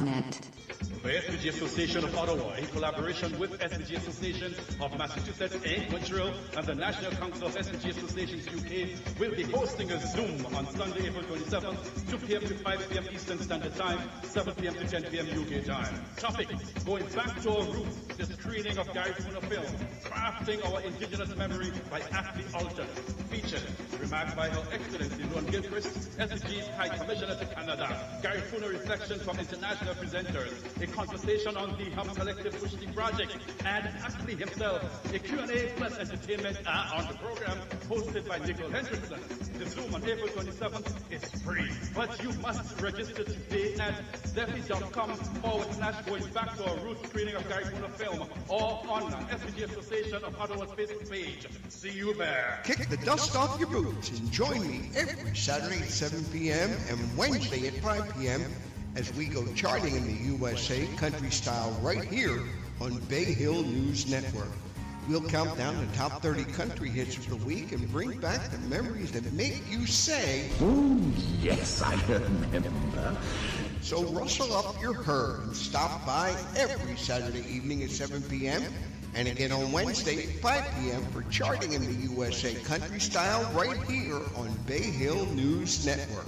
BAYHILLNEWSNET. The SBG Association of Ottawa, in collaboration with SBG Association of Massachusetts and Montreal and the National Council of SBG Associations UK, will be hosting a Zoom on Sunday, April 27th, 2 p.m. to 5 p.m. Eastern Standard Time, 7 p.m. to 10 p.m. UK time. Topic: going back to our roots, the screening of Gary Funa film, crafting our indigenous memory by aptly altered. Featured, remarks by Her Excellency Ron Gilchrist, SBG's High Commissioner to Canada, Gary Funa reflections from international presenters, a conversation on the Hum Collective Pushti project, and Ashley himself. A Q&A plus entertainment are on the program, hosted by Nicole Hendrickson. The Zoom on April 27th is free, but you must register today at defi.com/going back to our roots screening of Gary Funa film, or on the SBG Association of Ottawa's Facebook page. See you there. Kick the dust off your boots and join me every Saturday at 7 p.m. and Wednesday at 5 p.m. as we go charting in the USA country style right here on Bay Hill News Network. We'll count down the top 30 country hits of the week and bring back the memories that make you say, "Oh, yes, I remember." So rustle up your herd and stop by every Saturday evening at 7 p.m. and again on Wednesday at 5 p.m. for charting in the USA country style right here on Bay Hill News Network.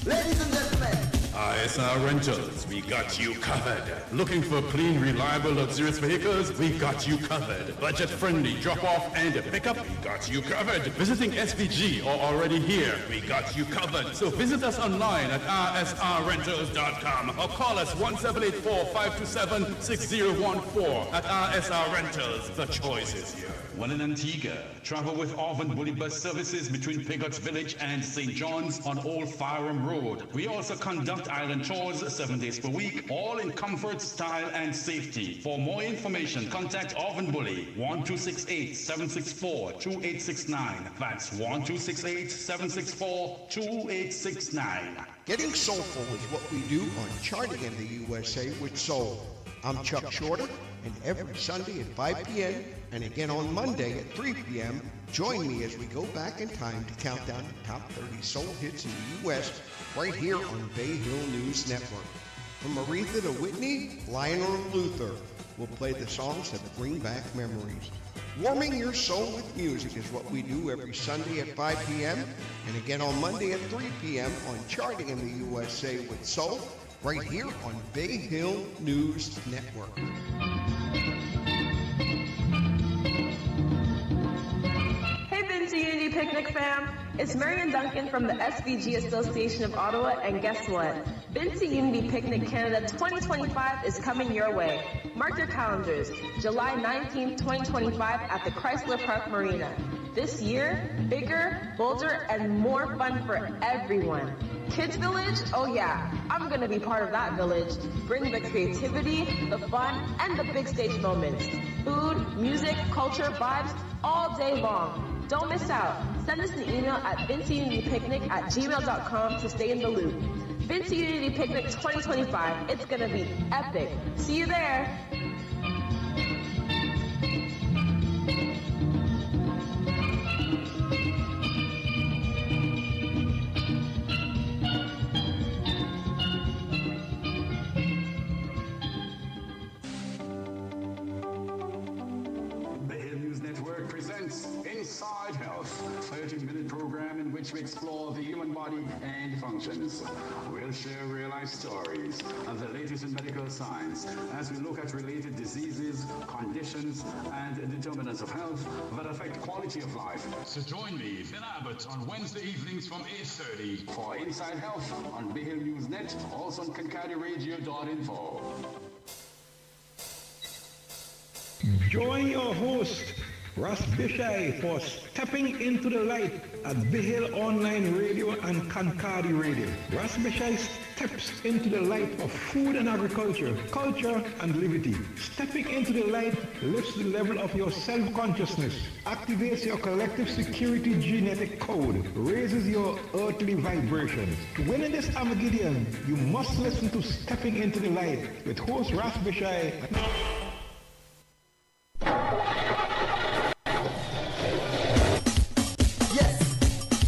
Ladies and gentlemen, ISR Rentals, we got you covered. Looking for clean, reliable, luxurious vehicles? We got you covered. Budget-friendly drop-off and pick-up? We got you covered. Visiting SVG or already here? We got you covered. So visit us online at rsrrentals.com or call us 1784-527-6014 at RSR Rentals. The choice is here. One in Antigua. Travel with Orvan Bully Bus services between Pigot's Village and St. John's on Old Firearm Road. We also conduct island tours 7 days per week, all in comfort, style, and safety. For more information, contact Orvan Bully 1268-764-2869. That's 1268-764-2869. Getting soulful is what we do on Charting in the USA with Soul. I'm Chuck Shorter, and every Sunday at 5 p.m. and again on Monday at 3 p.m., join me as we go back in time to count down the top 30 soul hits in the U.S. right here on Bay Hill News Network. From Aretha to Whitney, Lionel to Luther, we'll play the songs that bring back memories. Warming your soul with music is what we do every Sunday at 5 p.m. and again on Monday at 3 p.m. on Charting in the USA with Soul, right here on Bay Hill News Network. Hey Vincent Unity Picnic fam, it's Marian Duncan from the SVG Association of Ottawa, and guess what? Vincent Unity Picnic Canada 2025 is coming your way. Mark your calendars, July 19th, 2025 at the Chrysler Park Marina. This year, bigger, bolder, and more fun for everyone. Kids Village? Oh yeah, I'm gonna be part of that village. Bring the creativity, the fun, and the big stage moments. Food, music, culture, vibes, all day long. Don't miss out. Send us an email at vincentunitypicnic@gmail.com to stay in the loop. Vincent Unity Picnic 2025. It's gonna be epic. See you there. Inside Health, a 30-minute program in which we explore the human body and functions. We'll share real-life stories and the latest in medical science as we look at related diseases, conditions, and determinants of health that affect quality of life. So join me, Vin Abbott, on Wednesday evenings from 8:30 for Inside Health on Bay Hill News Net, also on KincadiRadio.info. Join your host, Ross Bishai, for Stepping into the Light at Bay Hill Online Radio and Kincadi Radio. Ross Bishai steps into the light of food and agriculture, culture and liberty. Stepping into the light lifts the level of your self-consciousness, activates your collective security genetic code, raises your earthly vibrations. To win in this Armageddon, you must listen to Stepping into the Light with host Ross Bishai.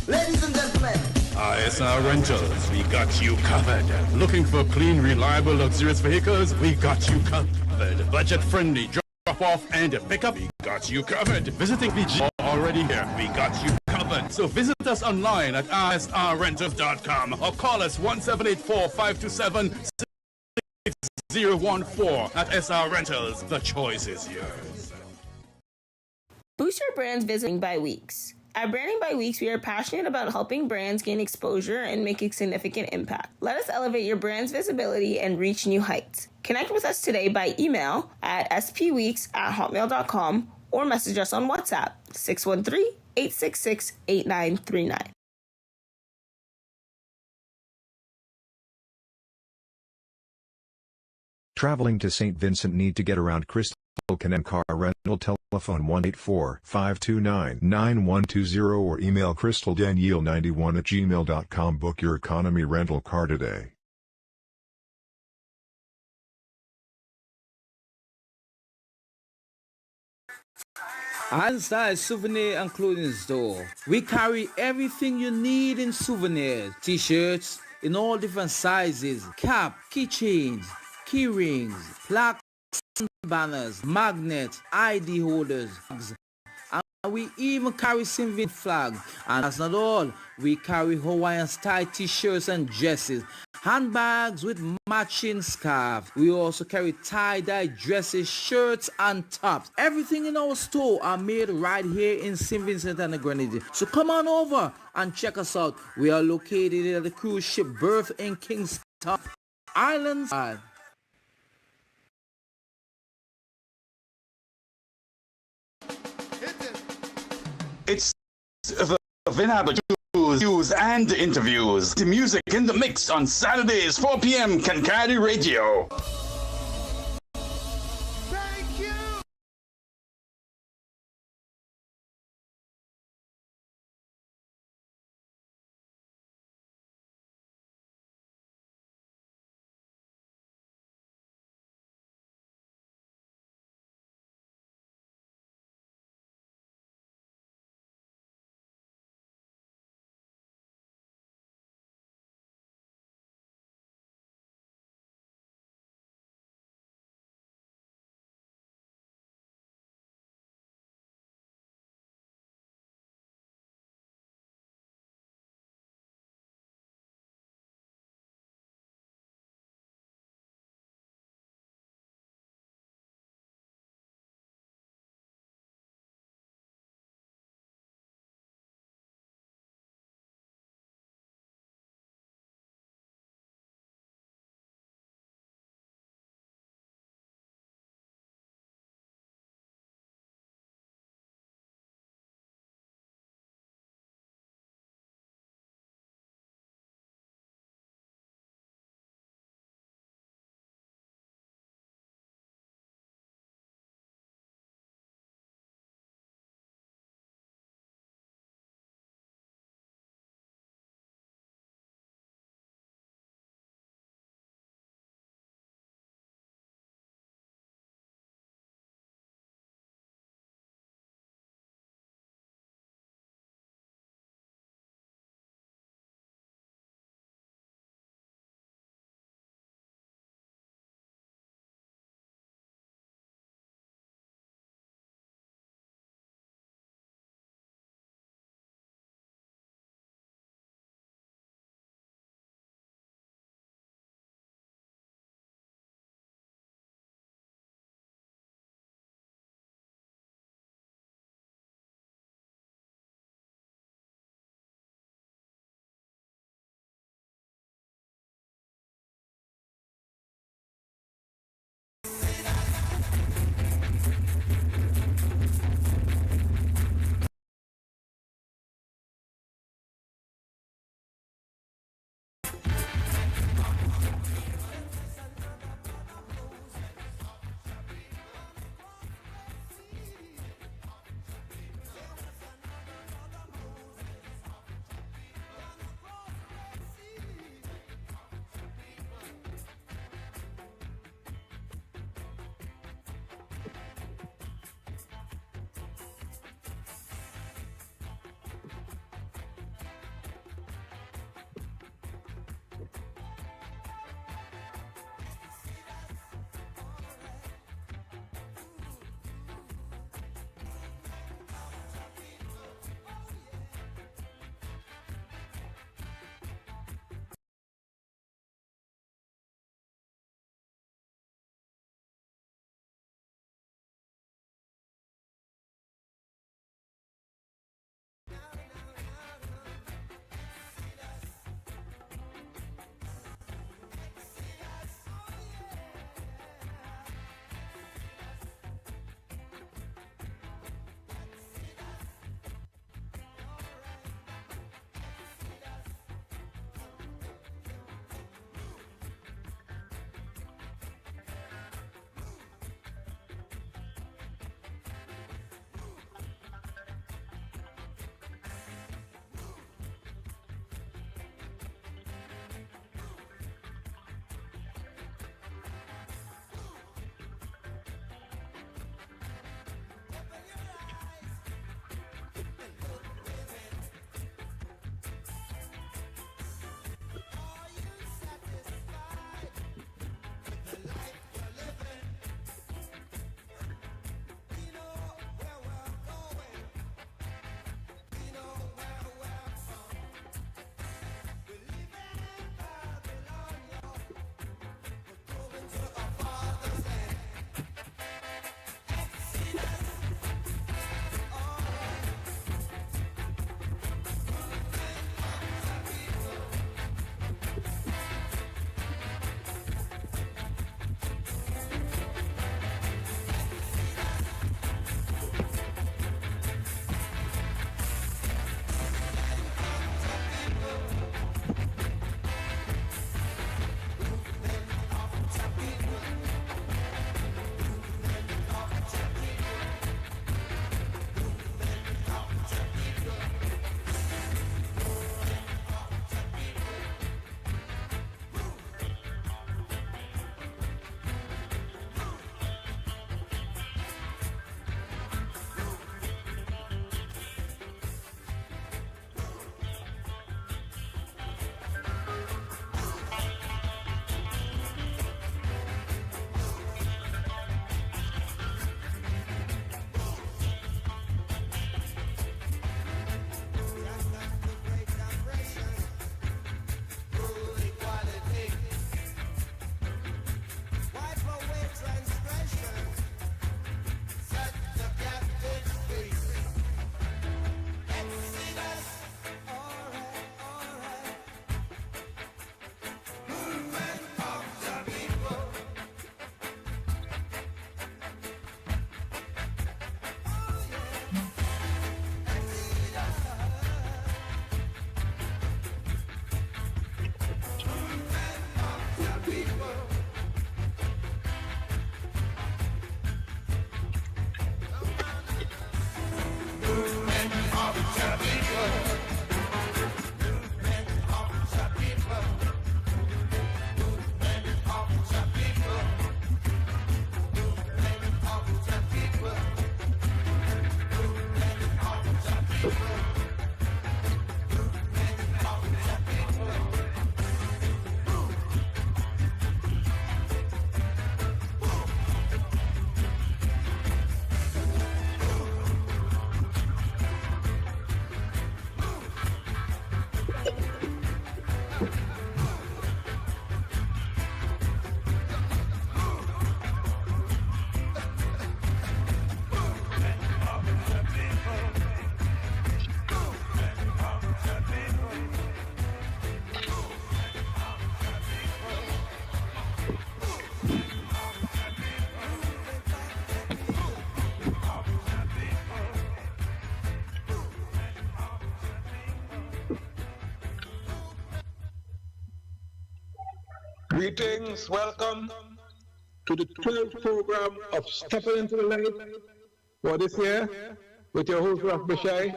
ladies and gentlemen. ISR Rentals, we got you covered. Looking for clean, reliable, luxurious vehicles? We got you covered. Budget friendly, drop off and pick up? We got you covered. Visiting VG already here? We got you covered. So visit us online at isrrentals.com or call us 1784-527-6014 at SR Rentals. The choice is yours. Boost your brand's visiting by Weeks. At Branding by Weeks, we are passionate about helping brands gain exposure and make a significant impact. Let us elevate your brand's visibility and reach new heights. Connect with us today by email at spweeks@hotmail.com or message us on WhatsApp 613-866-8939. Traveling to St. Vincent, need to get around Crystal Can car rental, telephone 1-844-529-9120 or email crystaldanielle91@gmail.com. Book your economy rental car today. Style Souvenir and Clothing Store. We carry everything you need in souvenirs. T-shirts in all different sizes, cap, keychains, key rings, plaques, banners, magnets, ID holders, and we even carry Sinvin flag. And that's not all. We carry Hawaiian style t-shirts and dresses, handbags with matching scarves. We also carry tie-dye dresses, shirts, and tops. Everything in our store are made right here in St. Vincent and the Grenadines. So come on over and check us out. We are located at the cruise ship berth in Kingstown, Islands. It's the Vinable news and interviews. The music in the mix on Saturdays, 4 p.m. Kankadi Radio. Greetings, welcome to the 12th program of Stepping into the Light for this year with your host Raf Bishai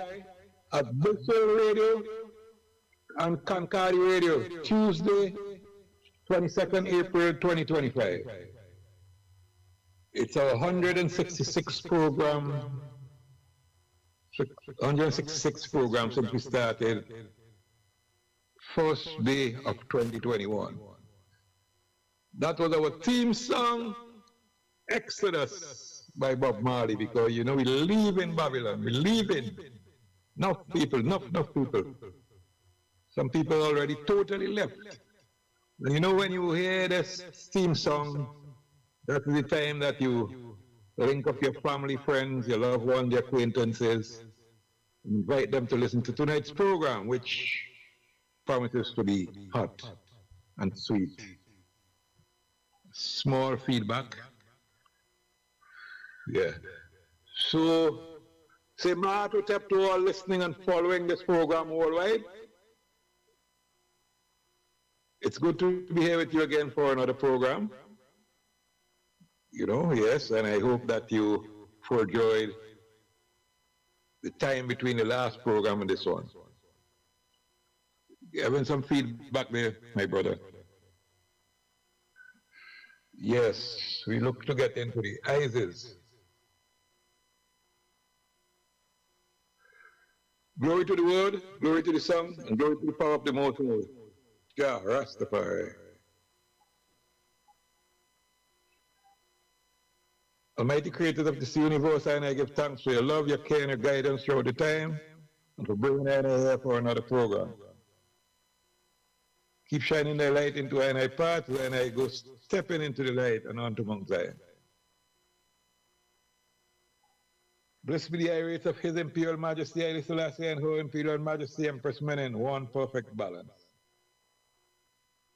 at Bristol Radio and Kankari Radio, Tuesday, 22nd April 2025. It's our 166th program, 166th program since we started first day of 2021. That was our theme song, Exodus by Bob Marley, because you know we live in Babylon, we live in enough people. Some people already totally left. And you know when you hear this theme song, that's the time that you link up your family, friends, your loved ones, your acquaintances, invite them to listen to tonight's program, which promises to be hot and sweet. Small feedback. Yeah. So, say my to tap to all listening and following this program worldwide. It's good to be here with you again for another program. You know, yes, and I hope that you enjoyed the time between the last program and this one. Having some feedback there, my brother. Yes, we look to get into the ISIS. Glory to the word, glory to the song, and glory to the power of the Most High. Jah Rastafari. Almighty Creator of this universe, and I give thanks for your love, your care, and your guidance throughout the time, and for bringing us here for another program. Keep shining the light into our path, and I go stepping into the light and onto Mount Zion. Blessed be the high rates of His Imperial Majesty, Haile Selassie, and Her Imperial Majesty, Empress Menen, one perfect balance.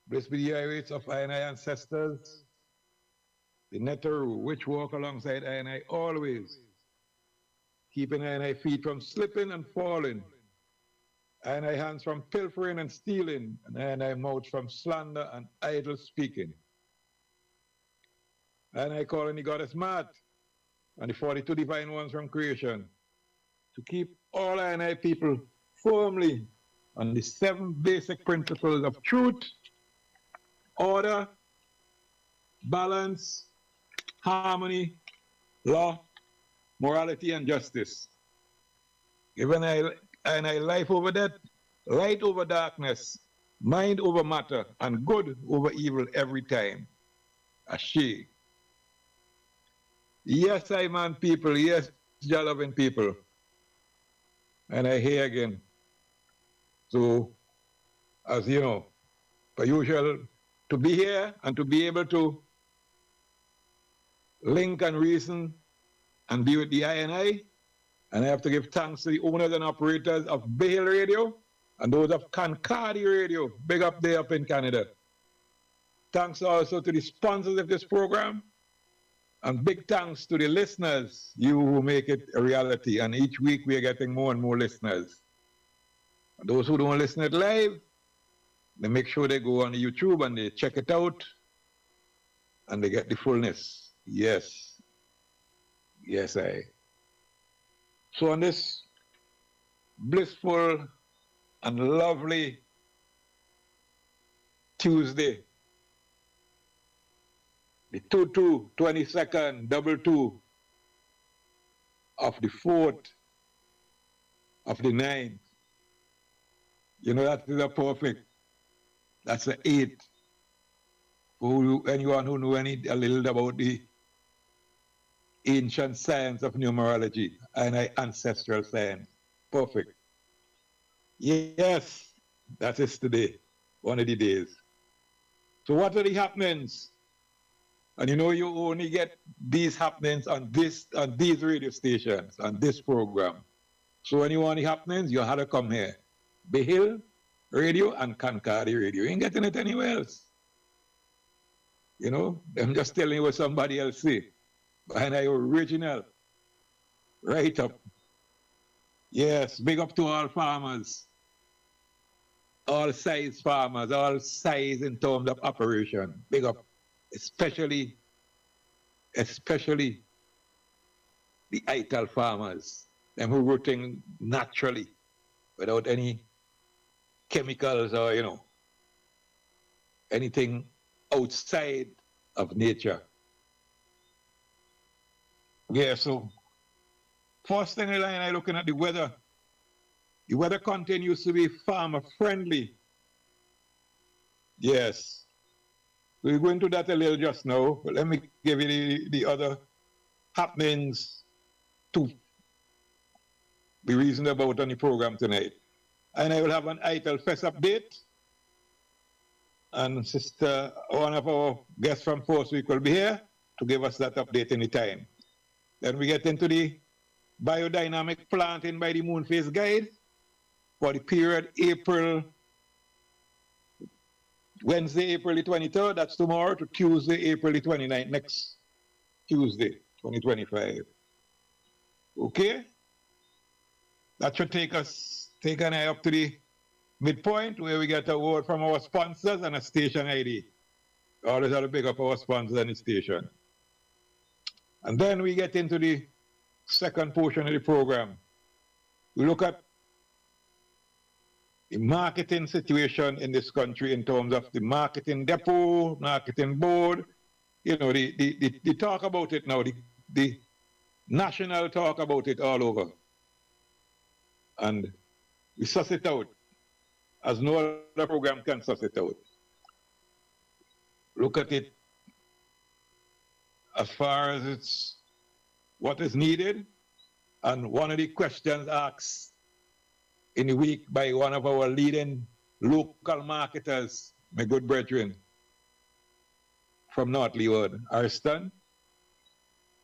Blessed be the high rates of our ancestors, the Neteru, which walk alongside our always, keeping our feet from slipping and falling, and our hands from pilfering and stealing, and our mouth from slander and idle speaking. And I call on the goddess Mat and the 42 divine ones from creation to keep all our people firmly on the 7 basic principles of truth, order, balance, harmony, law, morality, and justice. Given I life over death, light over darkness, mind over matter, and good over evil every time. Ashe. Yes, I man people, yes, Jah loving people. And I hear again. So, as you know, per usual, to be here and to be able to link and reason and be with the INI, and I have to give thanks to the owners and operators of BAYHILL Radio and those of Kankari Radio, big up there up in Canada. Thanks also to the sponsors of this program, and big thanks to the listeners, you who make it a reality. And each week we are getting more and more listeners. And those who don't listen it live, they make sure they go on YouTube and they check it out and they get the fullness. Yes. Yes, So on this blissful and lovely Tuesday, the 22nd, 22 of the 4th of the 9th. You know, that is a perfect. That's the 8th. For anyone who know a little about the ancient science of numerology and ancestral science. Perfect. Yes, that is today, one of the days. So what are the happenings? And you know, you only get these happenings on these radio stations, on this program. So when you want the happenings, you have to come here. BAYHILL Radio and Kankari Radio. You ain't getting it anywhere else. You know, I'm just telling you what somebody else say. And I original. Right up. Yes, big up to all farmers. all size farmers, all size in terms of operation. Big up, especially the ITAL farmers, them who rooting naturally without any chemicals or, anything outside of nature. Yeah, so first thing in line, I'm looking at the weather. The weather continues to be farmer friendly. Yes. We'll go into that a little just now, but let me give you the other happenings to be reasoned about on the program tonight. And I will have an ITAL Fest update. And sister, one of our guests from Force Week will be here to give us that update anytime. Then we get into the biodynamic planting by the Moonface Guide for the period Wednesday, April the 23rd, that's tomorrow, to Tuesday, April the 29th, next Tuesday, 2025. Okay? That should take an eye up to the midpoint where we get a word from our sponsors and a station ID. Always have to pick up our sponsors and the station. And then we get into the second portion of the program. We look at the marketing situation in this country in terms of the marketing depot, marketing board, the talk about it now, the national talk about it all over. And we suss it out as no other program can suss it out. Look at it as far as it's what is needed. And one of the questions asked in the week by one of our leading local marketers, my good brethren from North Leeward, Arston.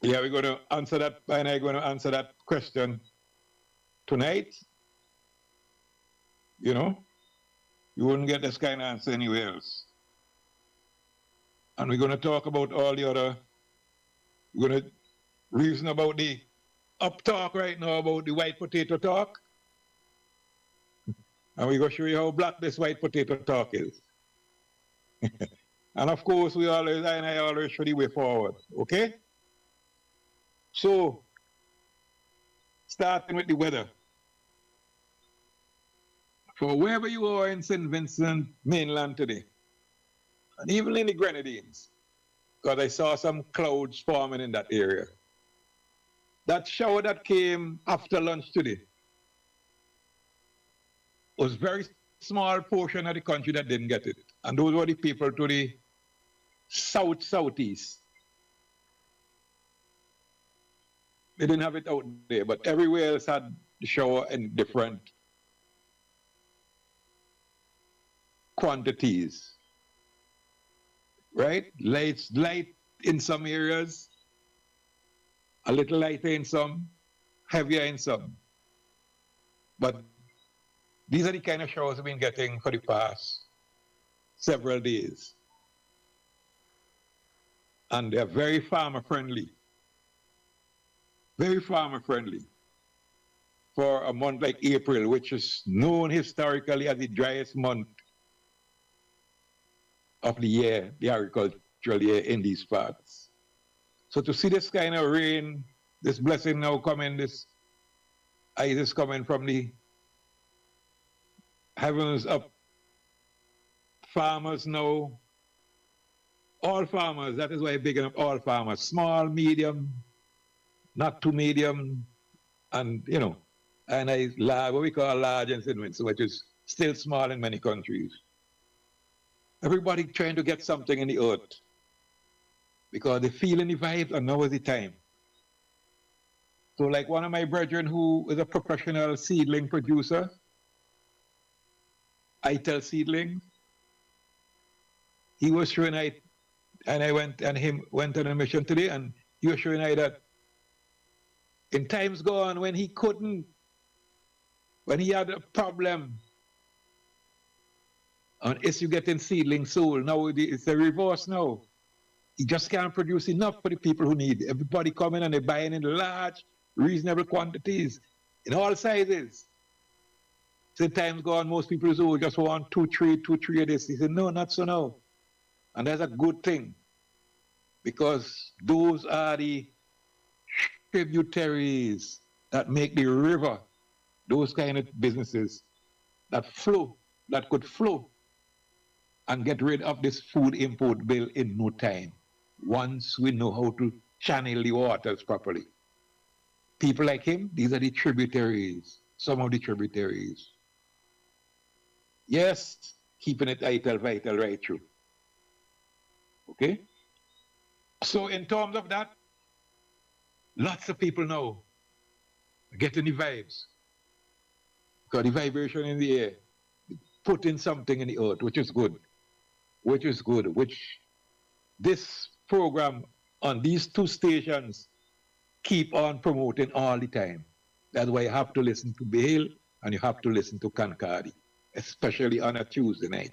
Yeah, we're going to answer that, and I'm going to answer that question tonight. You wouldn't get this kind of answer anywhere else. And we're going to talk about all the other, we're going to reason about the up talk right now about the white potato talk. And we're going to show you how black this white potato talk is. And of course, I always show the way forward, okay? So, starting with the weather. For wherever you are in St. Vincent mainland today, and even in the Grenadines, because I saw some clouds forming in that area. That shower that came after lunch today was very small portion of the country that didn't get it. And those were the people to the southeast. They didn't have it out there, but everywhere else had the shower in different quantities. Right? Light in some areas, a little lighter in some, heavier in some. But these are the kind of showers we've been getting for the past several days. And they're very farmer friendly. Very farmer friendly. For a month like April, which is known historically as the driest month of the year, the agricultural year in these parts. So to see this kind of rain, this blessing now coming, this ice is coming from the heavens up. Farmers now, all farmers, that is why I'm bigging up all farmers, small, medium, not too medium, and what we call large and segments, which is still small in many countries. Everybody trying to get something in the earth because they feel in the vibes, and now is the time. So like one of my brethren who is a professional seedling producer, ITEL seedling, he was showing I went on a mission today, and he was showing I that in times gone when he had a problem on issue getting seedling sold, now it's the reverse now. He just can't produce enough for the people who need. Everybody coming and they're buying in large, reasonable quantities, in all sizes. So times go on, most people say, oh, just want two, three of this. He said, no, not so now. And that's a good thing. Because those are the tributaries that make the river, those kind of businesses that flow, that could flow and get rid of this food import bill in no time, once we know how to channel the waters properly. People like him, these are the tributaries, some of the tributaries. Yes, keeping it vital right through. Okay? So in terms of that, lots of people now are getting the vibes. Because the vibration in the air, putting something in the earth, which is good, which this program on these two stations keep on promoting all the time. That's why you have to listen to Bayhill and you have to listen to Kankadi, especially on a Tuesday night.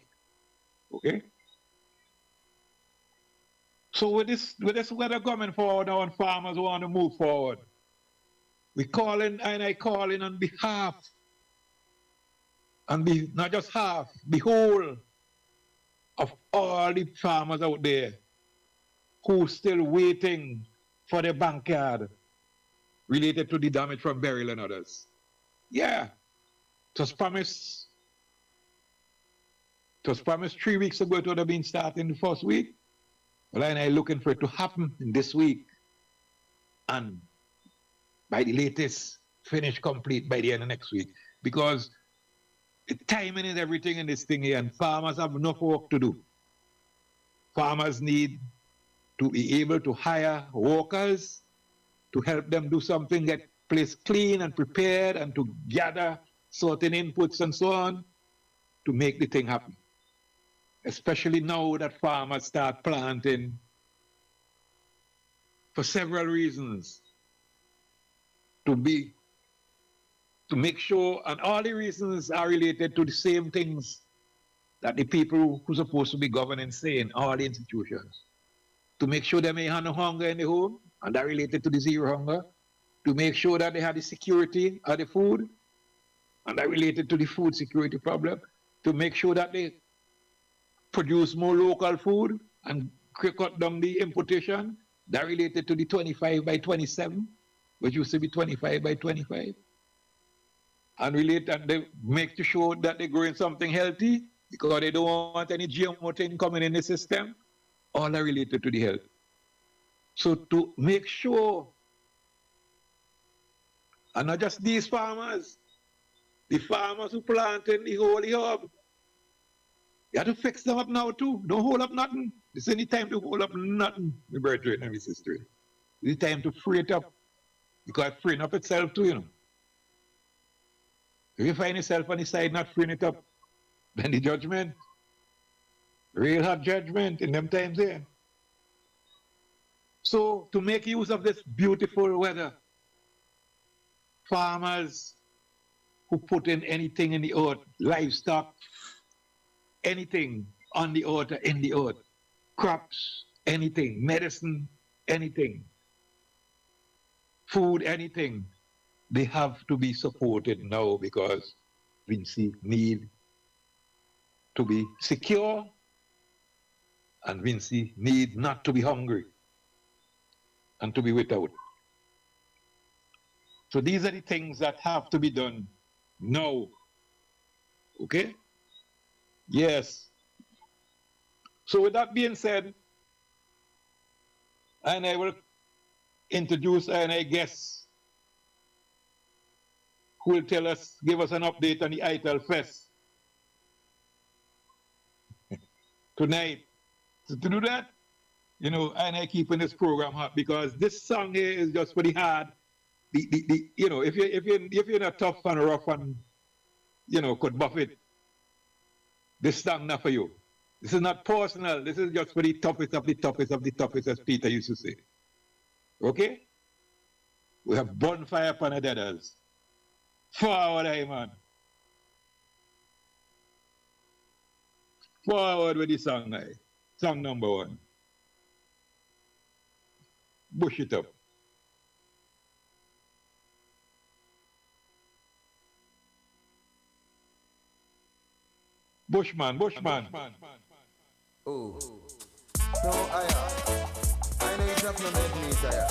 Okay? So with this weather coming forward now and farmers want to move forward, we calling and I calling on behalf, and not just half, the whole of all the farmers out there who still waiting for their backyard related to the damage from burial and others. Yeah, it was promised 3 weeks ago it would have been starting the first week. Well, and I'm looking for it to happen in this week. And by the latest, finish complete by the end of next week. Because the timing is everything in this thing here, and farmers have enough work to do. Farmers need to be able to hire workers to help them do something, get place clean and prepared, and to gather certain inputs and so on to make the thing happen. Especially now that farmers start planting for several reasons. To make sure, and all the reasons are related to the same things that the people who are supposed to be governing say in all the institutions. To make sure they may have no hunger in the home, and that related to the zero hunger. To make sure that they have the security of the food, and that related to the food security problem. To make sure that they produce more local food and cut down the importation, that related to the 25 by 27, which used to be 25 by 25. And they make sure that they're growing something healthy because they don't want any GMO thing coming in the system. All are related to the health. So to make sure, and not just these farmers, the farmers who plant in the holy herb, you have to fix them up now too. Don't hold up nothing. This ain't the time to hold up nothing, my brethren and my sister. It's the time to free it up. Because it's freeing up itself too, you know. If you find yourself on the side not freeing it up, then the judgment, real hard judgment in them times here. So to make use of this beautiful weather, farmers who put in anything in the earth, livestock, anything on the earth or in the earth, crops, anything, medicine, anything, food, anything, they have to be supported now because Vincent need to be secure and Vincent need not to be hungry and to be without. So these are the things that have to be done now. Okay? Yes. So with that being said, and I will introduce and I guess who will give us an update on the ITAL Fest tonight. So to do that, you know, and I keeping this program hot because this song here is just for the hard. You know, if you're not tough and rough and you know could buff it, this song not for you. This is not personal. This is just for the toughest of the toughest of the toughest, as Peter used to say. Okay? We have bonfire upon the deaders. Forward, aye, man. Forward with the song, aye. Song number 1. Bush it up. Bushman. Oh. No, I know it's not no make me tired.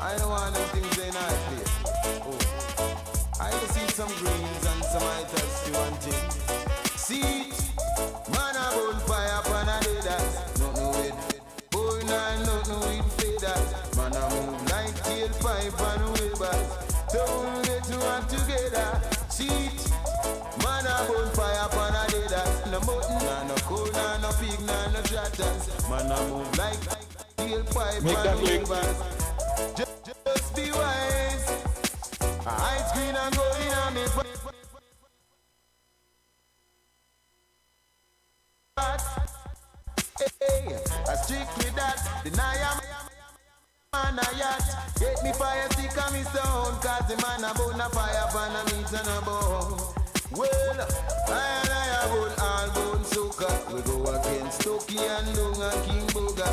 I don't want them things in our place. Oh. I just see some greens and some items to one thing. See it, man a bonfire upon a day that. Not no it, boy nah, not no it fade that. Man a move like tailpipe and wheelbars. Don't get to work together. See it, man a bonfire upon a day that. No mountain, nah, no cold, nah, no pig, nah, no shatters. Man a move like tailpipe and wheelbars. Just be wise. Ice cream and go in on me. Hey, I strictly that. Deny man a yacht. Get me fire stick and me stone. Cause the man a bone a fire pan a meat and a bone. Well, I bone all bone soca. We go against Toki and Lunga King Boga.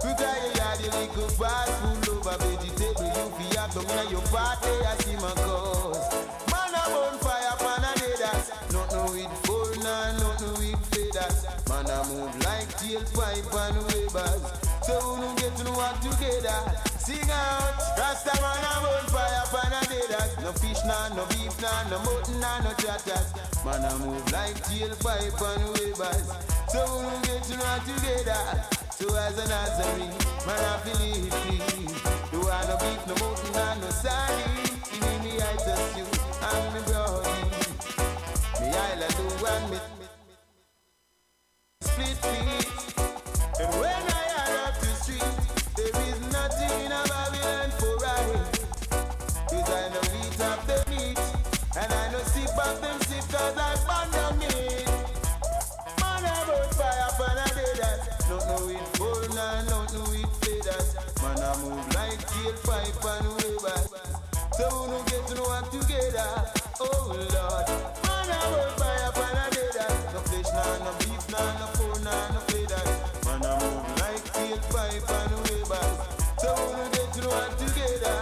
We got your yard, you little fast food over vegetable. You fi have to in your party, I see my cause. Man a bonfire pan a day that. Not no with full, nah, not no with feathers. Man a move like tailpipe and webers. So we don't get to work together. Sing out, Rasta man a bonfire pan a day that. No fish, nah, no beef, nah, no mutton, nah, no chatters. Man a move like tailpipe and webers. So we don't get to work together. So as an Nazarene, man I feel it free. Do I no beef, no mutton, and no sardine. In me I just you, and me brody. Me island do and me split feet. And when I add up the street, there is nothing in a Babylon for right. Cause I know eat up the meat, and I know sip up them sip cause I found the meat. Man I burn fire upon a day that. Don't know it full, nah, don't know it feathers. Man, I move like tailpipe and webers. So we don't get to know what together. Oh Lord, man, I work fire upon a day that. No flesh, nah, no beef, nah, no food, nah, no feathers. Man, I move like tailpipe and webers. So we don't get to know what together.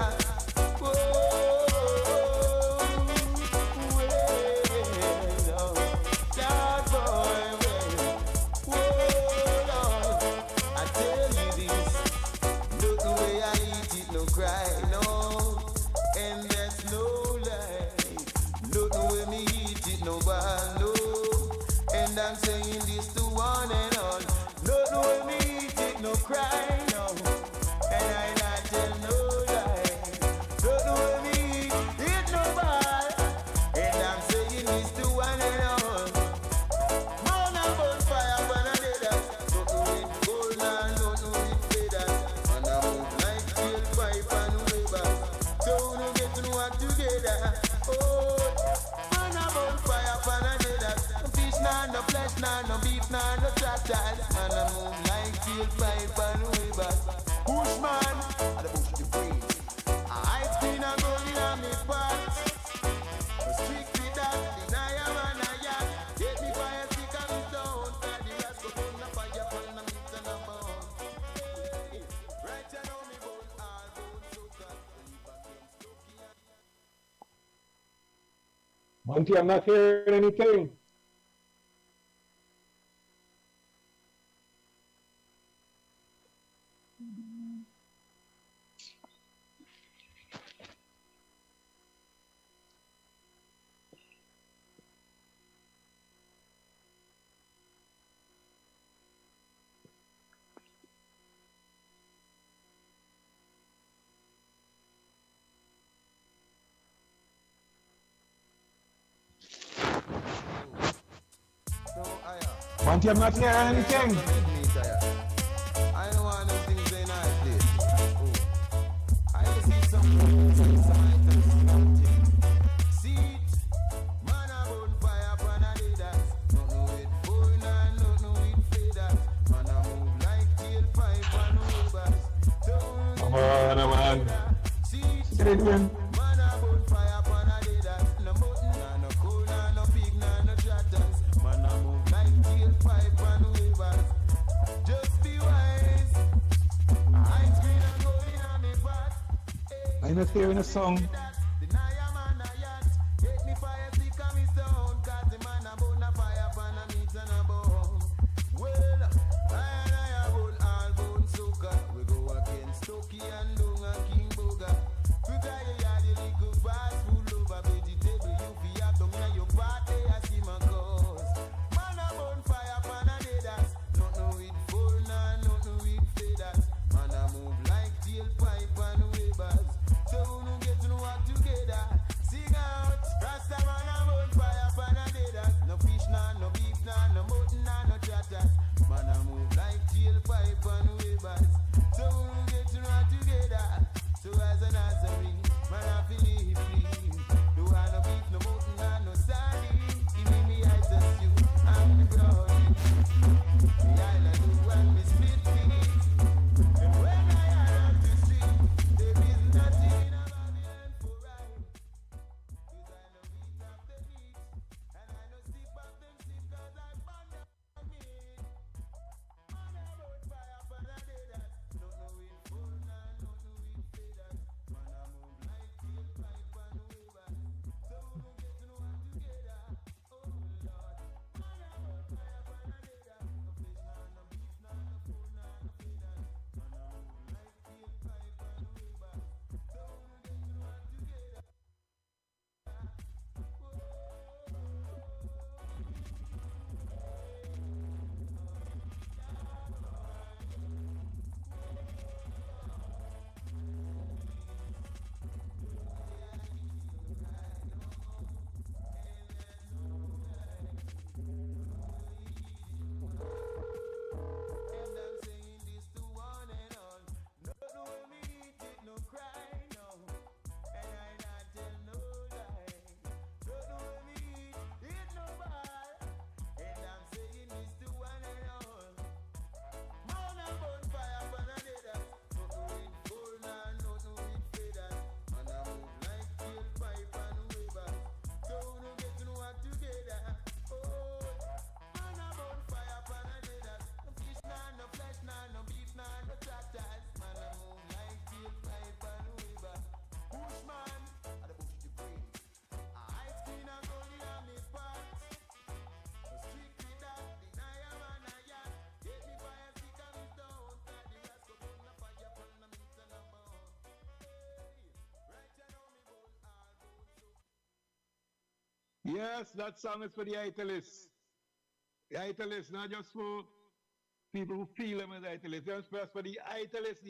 I'm saying this to one and all. Don't know me eat it, no cry, no. And I not tell no lie. Don't know me eat no bad. And I'm saying this to one and all. Man, I'm on fire when I did that. Don't know it gold and don't know it feathers. And I move like tailpipe and webers. So we don't get to know what together. Oh, man, I'm on fire when I did that. Nah, no flesh, nah, no beef, nah, no chatters. Man, I move like tailpipe and webers. Bushman, and the bush the breeze. Ice cream and gold in a me pot. Strictly that, deny a man a yacht. Get me fire stick and me stone. Cause the rascal burn a fire upon a meat and a bone. Right you know me bone, all bone soca. Monty, I'm not hearing anything. Monty, I'm not hearing anything. I don't want them things in our place. I just see some things and some items. See it, man a bonfire upon a day that. Don't know it full and don't know it feathers. Man a move like tailpipe and webers. Come on, man. See it, Get it, man. man a bonfire upon a day that. No mutton, nah, no cold, nah, no pig, nah, no chatters. Man a move like tailpipe and webers. Just be wise. Ice cream and go in on me pot. I'm not hearing a song. Deny a man a yacht. Get me fire stick and me stone. Cause the man a bone a fire pan a meat that. Man, I move like tailpipe and wavers. So we get to know together. So as an Nazarene, man, I feel free. Do I no beef, no mountain, and no sardine. Give me I just you, I'm the brownie. The island do and me split feet. And when I am to see, there is nothing about the land for right. Cause I know beat up the heat. And I know sleep up them sleep cause I found out me. Man about fire for the dead. Not no wind full, not no wind faders. Man I move like tailpipe and wavers. So we don't get to know what together. Oh Lord. Man about fire for the dead. No fish, no beef, no food, no faders. Man I move like tailpipe and wavers. So we don't get to know what together. And I'm saying this to one and all. No, no, me eat it, no cry, no. And I not tell no lie. No, no, me eat it, no ball. And I'm saying this to one and all. Man, I'm on fire for the dead. No, no, it full, nah, no, no, it faders. Man, I move like tailpipe and wavers. So we don't get to know what together. Oh, man, I'm on fire for the dead. No fish, nah, no flesh, nah, no beef, nah, no tractors. Man, I move like tailpipe and wavers. Bushman, I the bush to breathe. I skin and gold in me parts. Strictly that, deny a man a yacht. Get me fire stick and me down. That the rascal burn the fire from the meat and the bone. Hey, right now me bone all bone so. Yes, that song is for the Italists. The Italists, not just for people who feel them as Italists. Just for the Italists,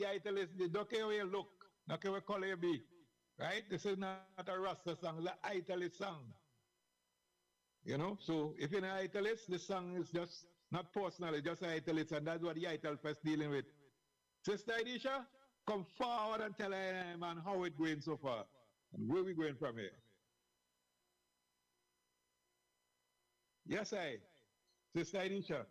they don't care where you look, don't care what color you be. Right? This is not a Rasta song, it's an Italist song. You know, so if you're an Italist, this song is just not personal, it's just an Italist, and that's what the Ital Fest dealing with. Sister Idisha, come forward and tell her man how it's going so far, and where we going from here. Yes, Sister Idisha.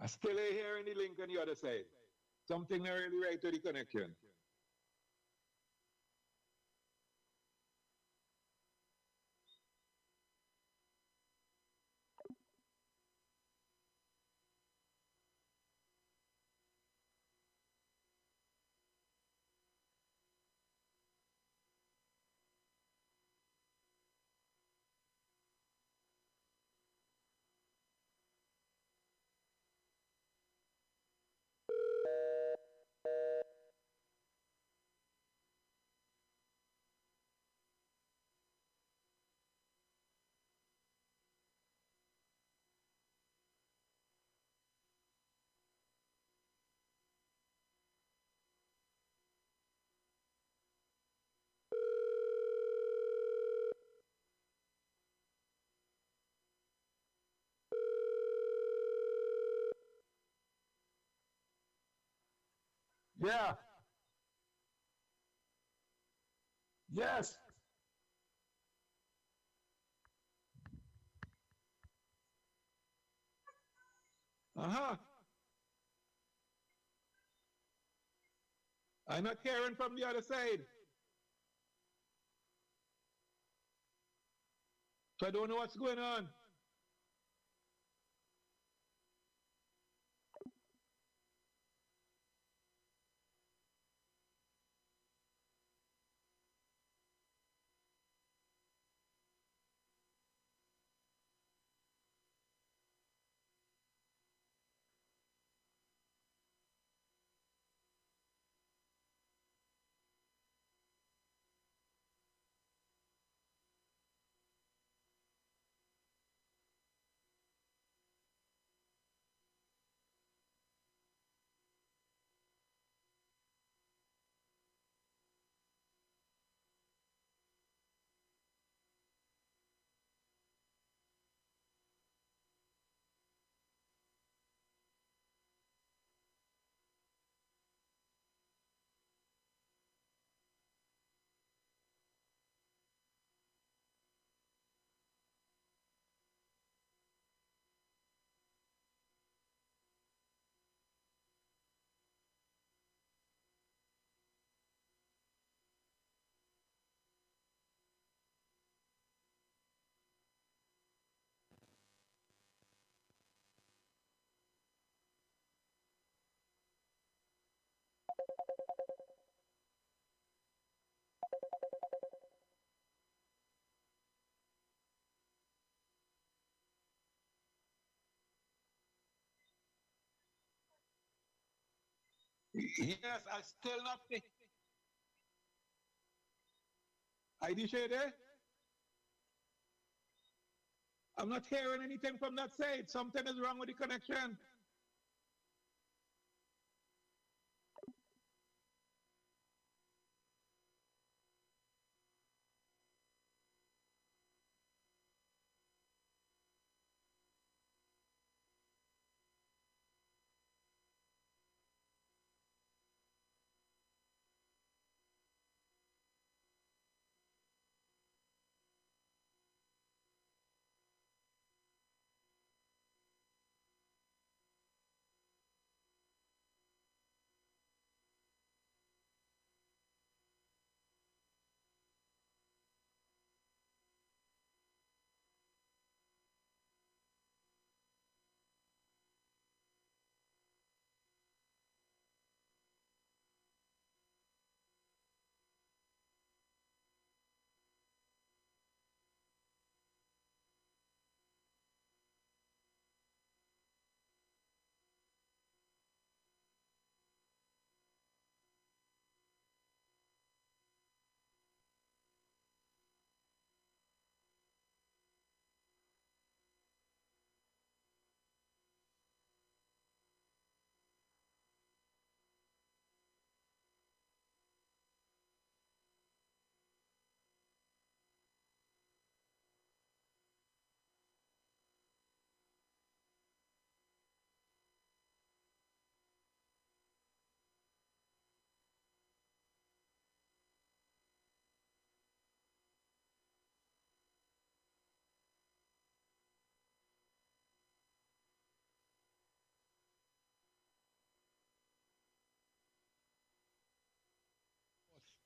I still ain't hearing the link on the other side. Something not really right to the connection. Yeah. Yes. Uh-huh. I'm not hearing from the other side. So I don't know what's going on. Yes, I still not. ID Shade? I'm not hearing anything from that side. Something is wrong with the connection.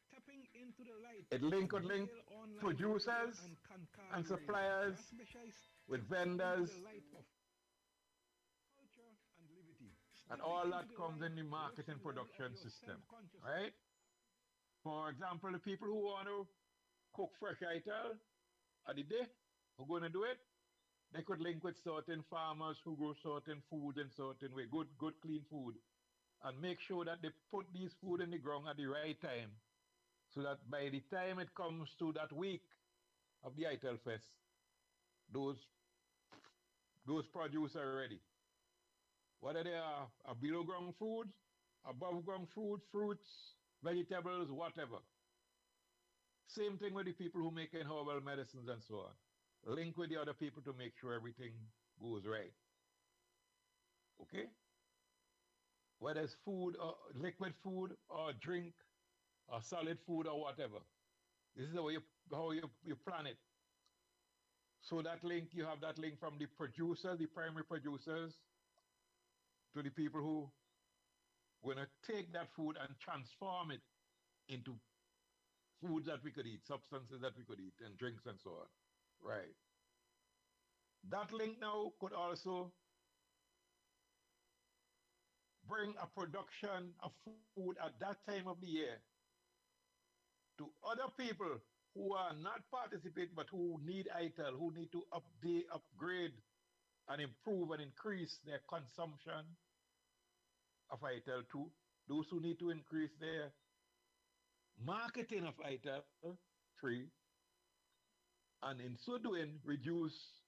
Stepping into the light. It could link producers and suppliers with vendors, and all that comes in the marketing production system, right? For example, the people who want to cook fresh ital at the day, who going to do it, they could link with certain farmers who grow certain food in certain way, good clean food, and make sure that they put these food in the ground at the right time, so that by the time it comes to that week of the ITEL Fest, those produce are ready. Whether they are below ground food, above ground food, fruits, vegetables, whatever. Same thing with the people who make herbal medicines and so on. Link with the other people to make sure everything goes right. Okay? Whether it's food or liquid food or drink or solid food or whatever. This is how you plan it. So that link, you have that link from the producers, the primary producers, to the people who going to take that food and transform it into food that we could eat, substances that we could eat, and drinks and so on. Right. That link now could also bring a production of food at that time of the year to other people who are not participating but who need ITEL, who need to update, upgrade, and improve and increase their consumption of ITEL 2. Those who need to increase their marketing of ITEL 3, and in so doing, reduce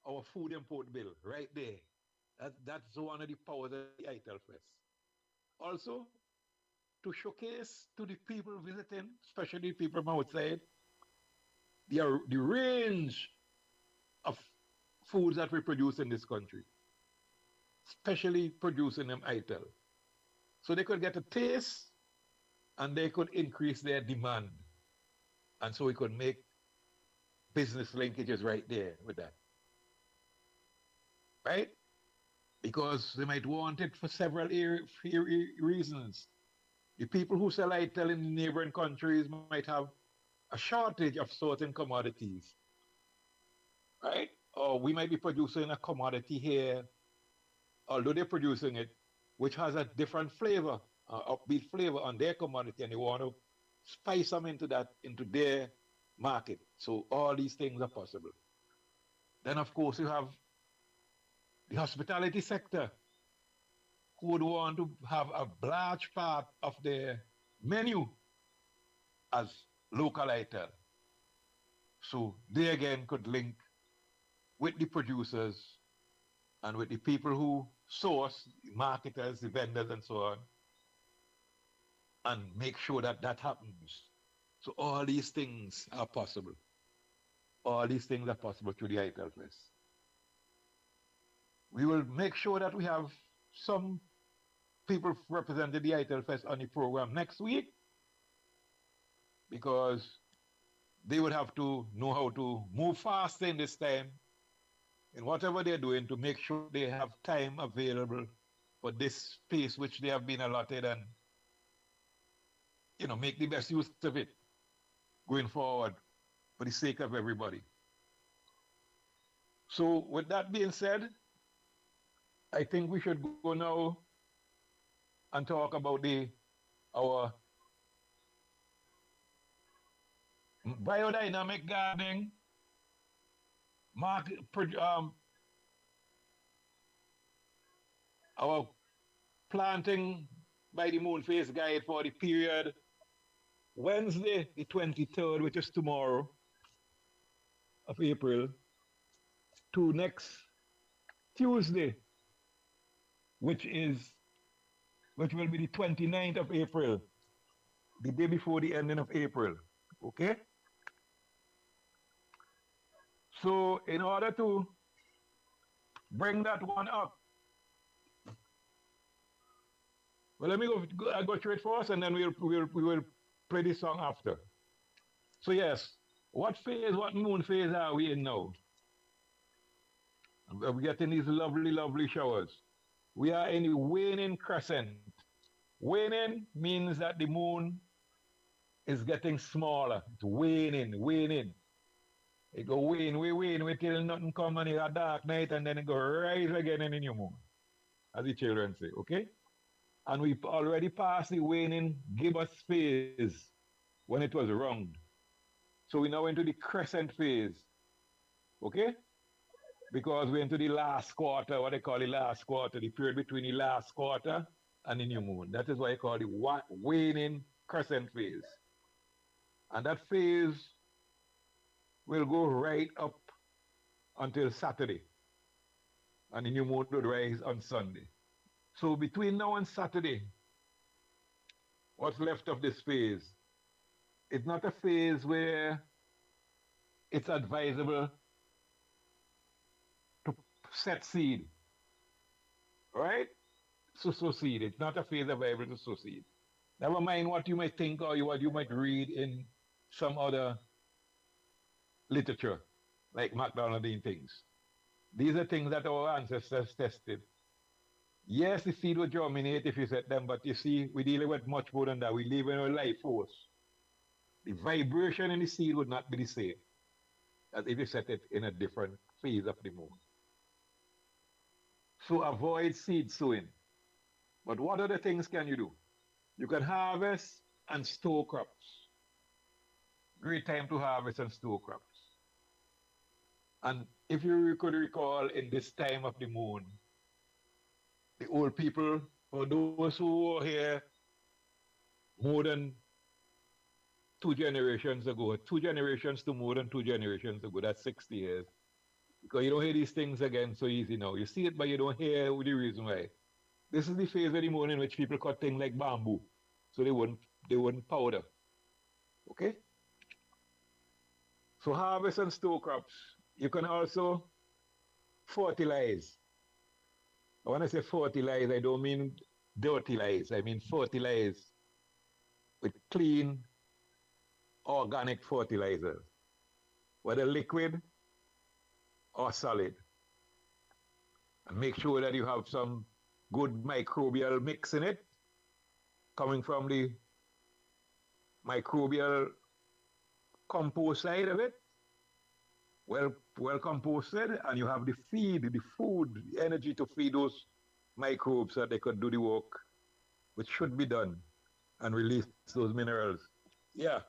our food import bill right there. That's one of the powers of the ITEL Fest. Also, to showcase to the people visiting, especially people from outside, the range of foods that we produce in this country, especially producing them ITEL. So they could get a taste and they could increase their demand. And so we could make business linkages right there with that. Right? Because they might want it for several reasons. The people who sell ITEL in the neighboring countries might have a shortage of certain commodities. Right? Or we might be producing a commodity here, although they're producing it, which has a different flavor, upbeat flavor on their commodity, and they want to spice them into their market. So all these things are possible. Then, of course, you have the hospitality sector, who would want to have a large part of their menu as local ITEL. So they again could link with the producers and with the people who source, the marketers, the vendors, and so on, and make sure that that happens. So all these things are possible. All these things are possible through the ITEL Fest. We will make sure that we have some people representing the ITEL Fest on the program next week, because they would have to know how to move fast in this time in whatever they're doing to make sure they have time available for this space which they have been allotted, and make the best use of it going forward for the sake of everybody. So with that being said, I think we should go now and talk about our biodynamic gardening, our planting by the moon phase guide for the period Wednesday the 23rd, which is tomorrow, of April, to next Tuesday, which will be the 29th of April, the day before the ending of April. Okay? So in order to bring that one up, well, let me go through it first, and then we will play this song after. So yes, what moon phase are we in now? We're getting these lovely, lovely showers. We are in the waning crescent. Waning means that the moon is getting smaller. It's waning. It go wane till nothing come, and it a dark night, and then it go rise again in the new moon, as the children say, okay? And we've already passed the waning gibbous phase when it was round. So we're now into the crescent phase, okay? Because we're into the last quarter, what they call the last quarter, the period between the last quarter and the new moon. That is why I call it waning crescent phase. And that phase will go right up until Saturday. And the new moon will rise on Sunday. So between now and Saturday, what's left of this phase? It's not a phase where it's advisable to set seed. Right? Sow seed. It's not a phase available to sow seed. Never mind what you might think or what you might read in some other literature, like McDonald's things. These are things that our ancestors tested. Yes, the seed will germinate if you set them, but you see, we're dealing with much more than that. We live in a life force. The vibration in the seed would not be the same as if you set it in a different phase of the moon. So avoid seed sowing. But what other things can you do? You can harvest and store crops. Great time to harvest and store crops. And if you could recall, in this time of the moon, the old people, or those who were here more than 2 generations ago, 2 generations to more than 2 generations ago, that's 60 years. Because you don't hear these things again so easy now. You see it, but you don't hear the reason why. This is the phase of the moon in which people cut things like bamboo, so they wouldn't powder. Okay? So harvest and store crops. You can also fertilize. When I say fertilize, I don't mean dirtylize. I mean fertilize with clean, organic fertilizers, whether liquid or solid. And make sure that you have some good microbial mix in it, coming from the microbial compost side of it, well composted, and you have the feed, the food, the energy to feed those microbes so that they could do the work which should be done and release those minerals. Yeah.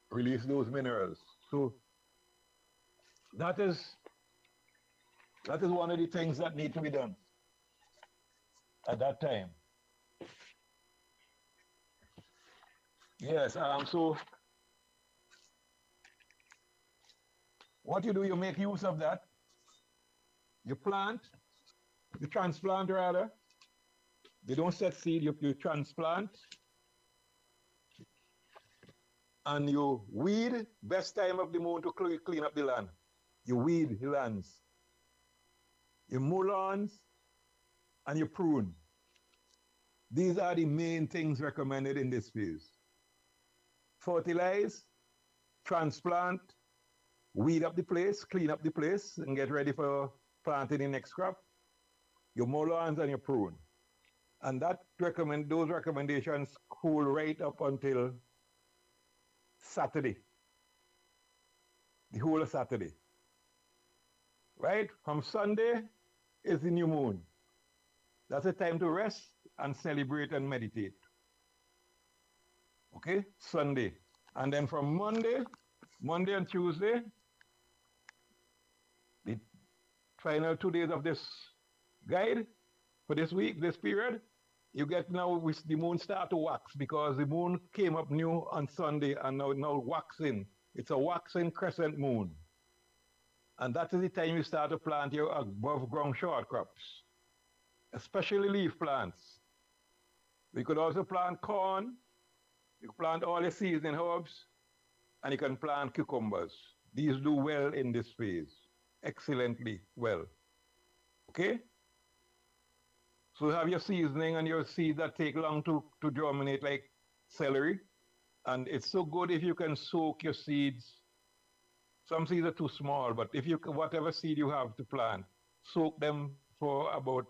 Release those minerals. So that is one of the things that need to be done. at that time. Yes, so what you do, you make use of that. You plant, you transplant rather. You don't set seed, you transplant. And you weed, best time of the moon to clean up the land. You weed the lands. You mow lawns and you prune. These are the main things recommended in this phase. Fertilize, transplant, weed up the place, clean up the place, and get ready for planting the next crop. You mow lawns and you prune. And those recommendations hold right up until Saturday. The whole of Saturday. Right? From Sunday is the new moon. That's a time to rest and celebrate and meditate. Okay? Sunday. And then from Monday and Tuesday, the final 2 days of this guide for this week, this period, you get now the moon start to wax because the moon came up new on Sunday and now waxing. It's a waxing crescent moon. And that is the time you start to plant your above ground short crops, especially leaf plants. You could also plant corn, you can plant all your seasoning herbs, and you can plant cucumbers. These do well in this phase, excellently well. Okay? So you have your seasoning and your seeds that take long to germinate, like celery. And it's so good if you can soak your seeds. Some seeds are too small, but if you, whatever seed you have to plant, soak them for about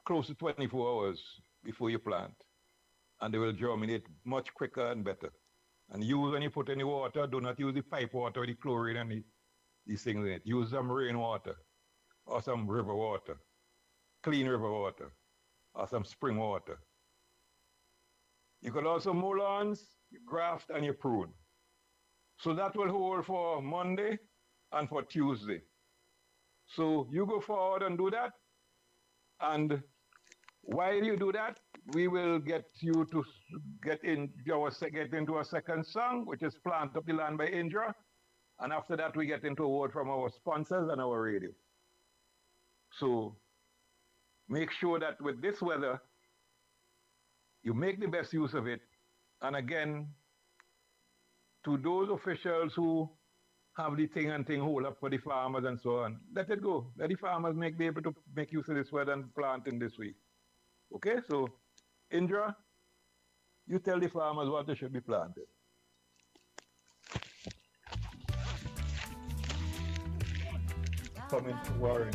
close to 24 hours before you plant. And they will germinate much quicker and better. And use, when you put any water, do not use the pipe water or the chlorine and these things in it. Use some rainwater or some river water. Clean river water, or some spring water. You could also mow lawns, you graft, and you prune. So that will hold for Monday and for Tuesday. So you go forward and do that. And while you do that, we will get you to get into our second song, which is Plant Up the Land by Indra. And after that, we get into a word from our sponsors and our radio. So make sure that with this weather, you make the best use of it. And again, to those officials who have the thing hold up for the farmers and so on, let it go. Let the farmers be able to make use of this weather and plant in this week. Okay, so Indra, you tell the farmers what they should be planted. Coming to Warren.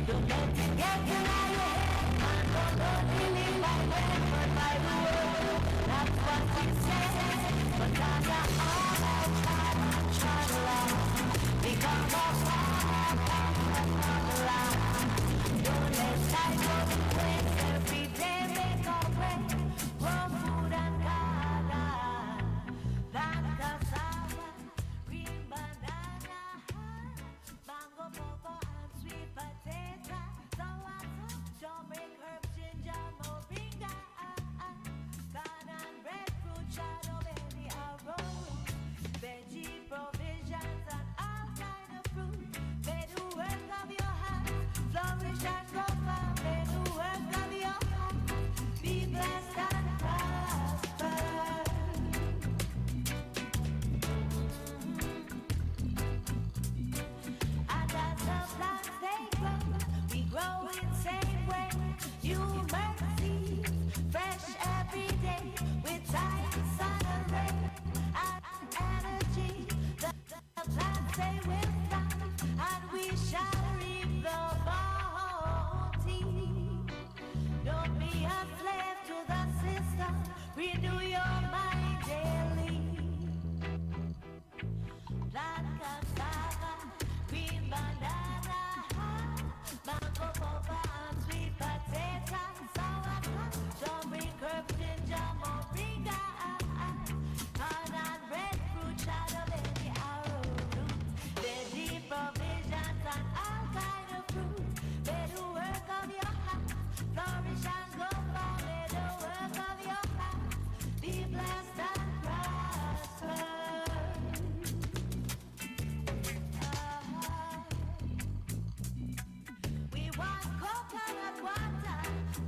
Don't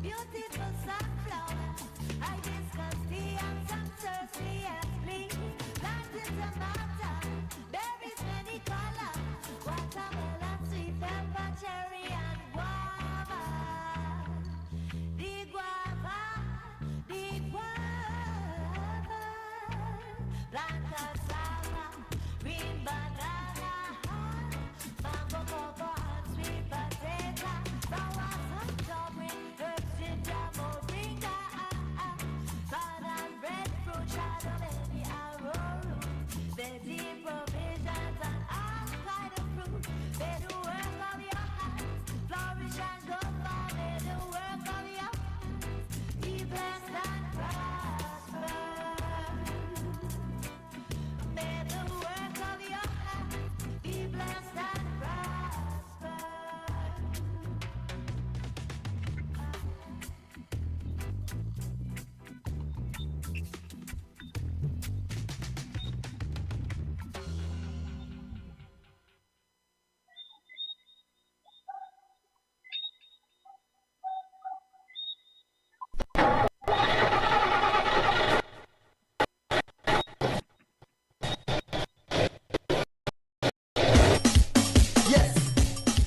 beautiful sunflower, hibiscus tea and some thirsty please. Planted tomato, berries many colors, watermelon, sweet pepper, cherry and guava. The guava, plant cassava, green banana, mango, cocoa and sweet potato, flowers of tamarind, herbs, ginger, moringa, sun and breadfruit, shadow, many arrowroot, veggie provisions and all kind of fruit. May the work of your hands flourish and go far. May the work of your hands be blessed and prosper. May the work of your hands be blessed and prosper.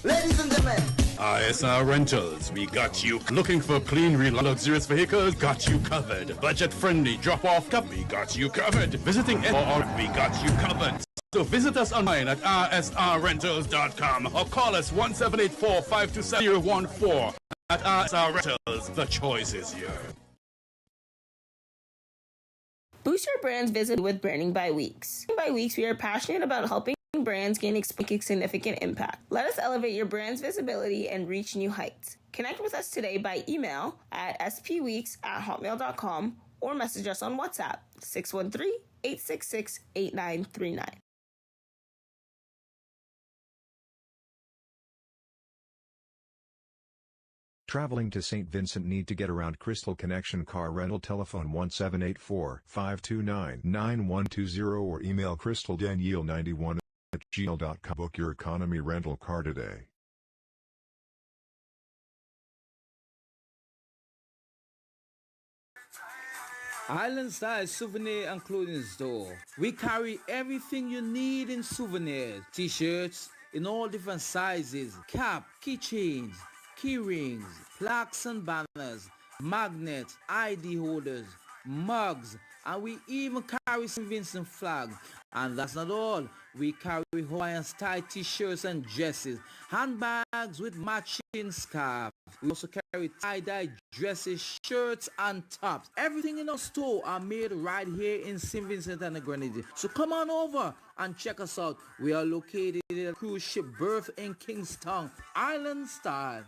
Ladies and gentlemen, ISR Rentals, we got you. Looking for clean, real luxurious vehicles? Got you covered. Budget friendly, drop off cup, we got you covered. Visiting or we got you covered. So visit us online at rsrrentals.com or call us 1784-527-014. At ISR Rentals, the choice is yours. Boost your brand's visit with Branding by Weeks. By Weeks, we are passionate about helping brands gain significant impact. Let us elevate your brand's visibility and reach new heights. Connect with us today by email at spweeks@hotmail.com or message us on WhatsApp 613-866-8939. Traveling to St. Vincent, need to get around? Crystal Connection Car Rental. Telephone 1784-529-9120 or email crystaldaniel91@gmail.com. Book your economy rental car today. Island Style Souvenir and Clothing Store. We carry everything you need in souvenirs. T-shirts in all different sizes, cap, keychains, key rings, plaques and banners, magnets, ID holders, mugs, and we even carry St. Vincent flag. And that's not all. We carry Hawaiian style t-shirts and dresses, handbags with matching scarves. We also carry tie-dye dresses, shirts and tops. Everything in our store are made right here in St. Vincent and the Grenadines. So come on over and check us out. We are located at a cruise ship berth in Kingstown, Island Style.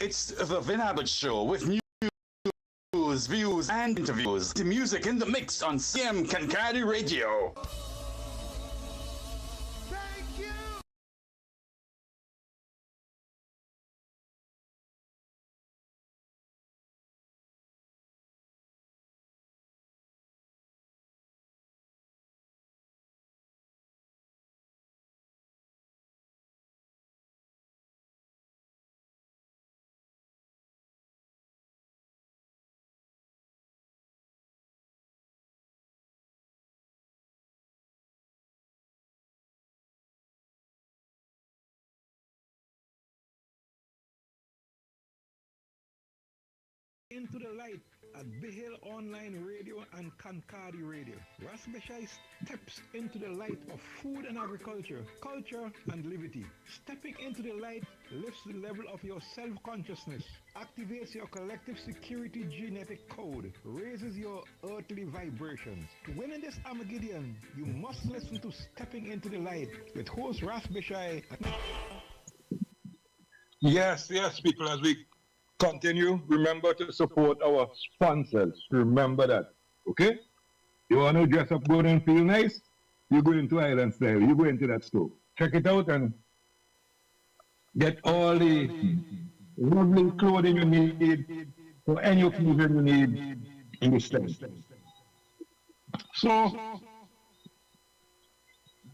It's the Vin Abbott Show with news, views, and interviews. The music in the mix on CM Kankadi Radio. thank you. Into the light at Bihill Online Radio and Kankadi Radio. Rasbeshai steps into the light of food and agriculture, culture and liberty. Stepping into the light lifts the level of your self-consciousness, activates your collective security genetic code, raises your earthly vibrations. To win in this Armageddon, you must listen to Stepping into the Light with host Rasbeshai. Yes, people, as we continue, remember to support our sponsors. Remember that. Okay? You want to dress up good and feel nice? You go into Island Style. You go into that store. Check it out and get all the lovely clothing you need for any occasion you need in this time. So,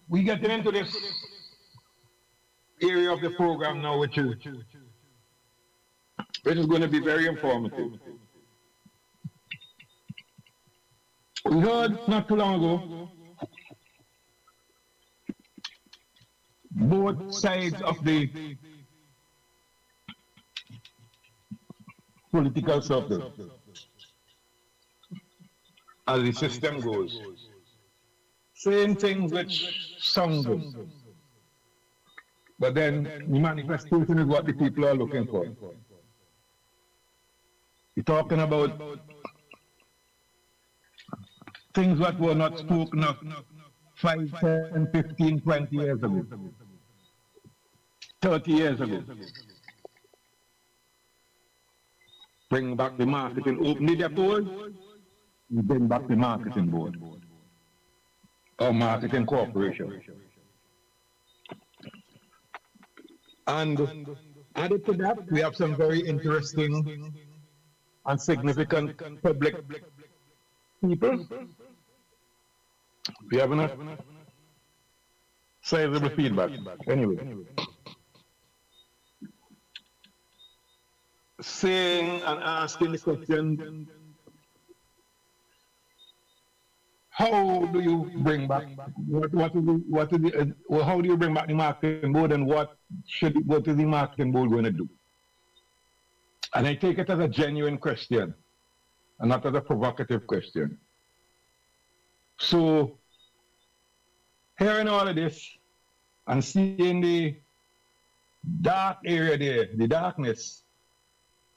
we getting into this area of the program now, which is going to be very informative. We heard not too long ago both sides of the political circle as the system goes, saying things which sound good. But then the manifestation is what the people are looking for. You're talking about things that were not spoken of 5, 10, 15, 20 years ago, 30 years ago. Bring back the marketing, open the depots, you bring back the marketing board or marketing corporation. And added to that, we have some very interesting and significant public people. We have enough sizable feedback. Anyway, saying and asking the question, how do you bring back, how do you bring back the marketing board, and what is the marketing board going to do? And I take it as a genuine question and not as a provocative question. So, hearing all of this and seeing the dark area there, the darkness,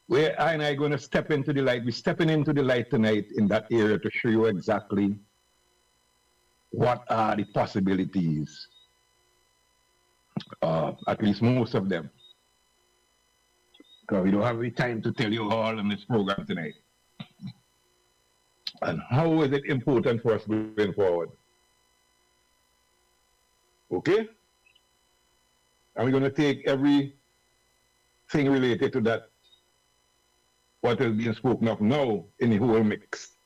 where I and I are going to step into the light. We're stepping into the light tonight in that area to show you exactly what are the possibilities, at least most of them. Because we don't have the time to tell you all in this program tonight. And how is it important for us moving forward? Okay? And we're going to take everything related to that, what is being spoken of now, in the whole mix.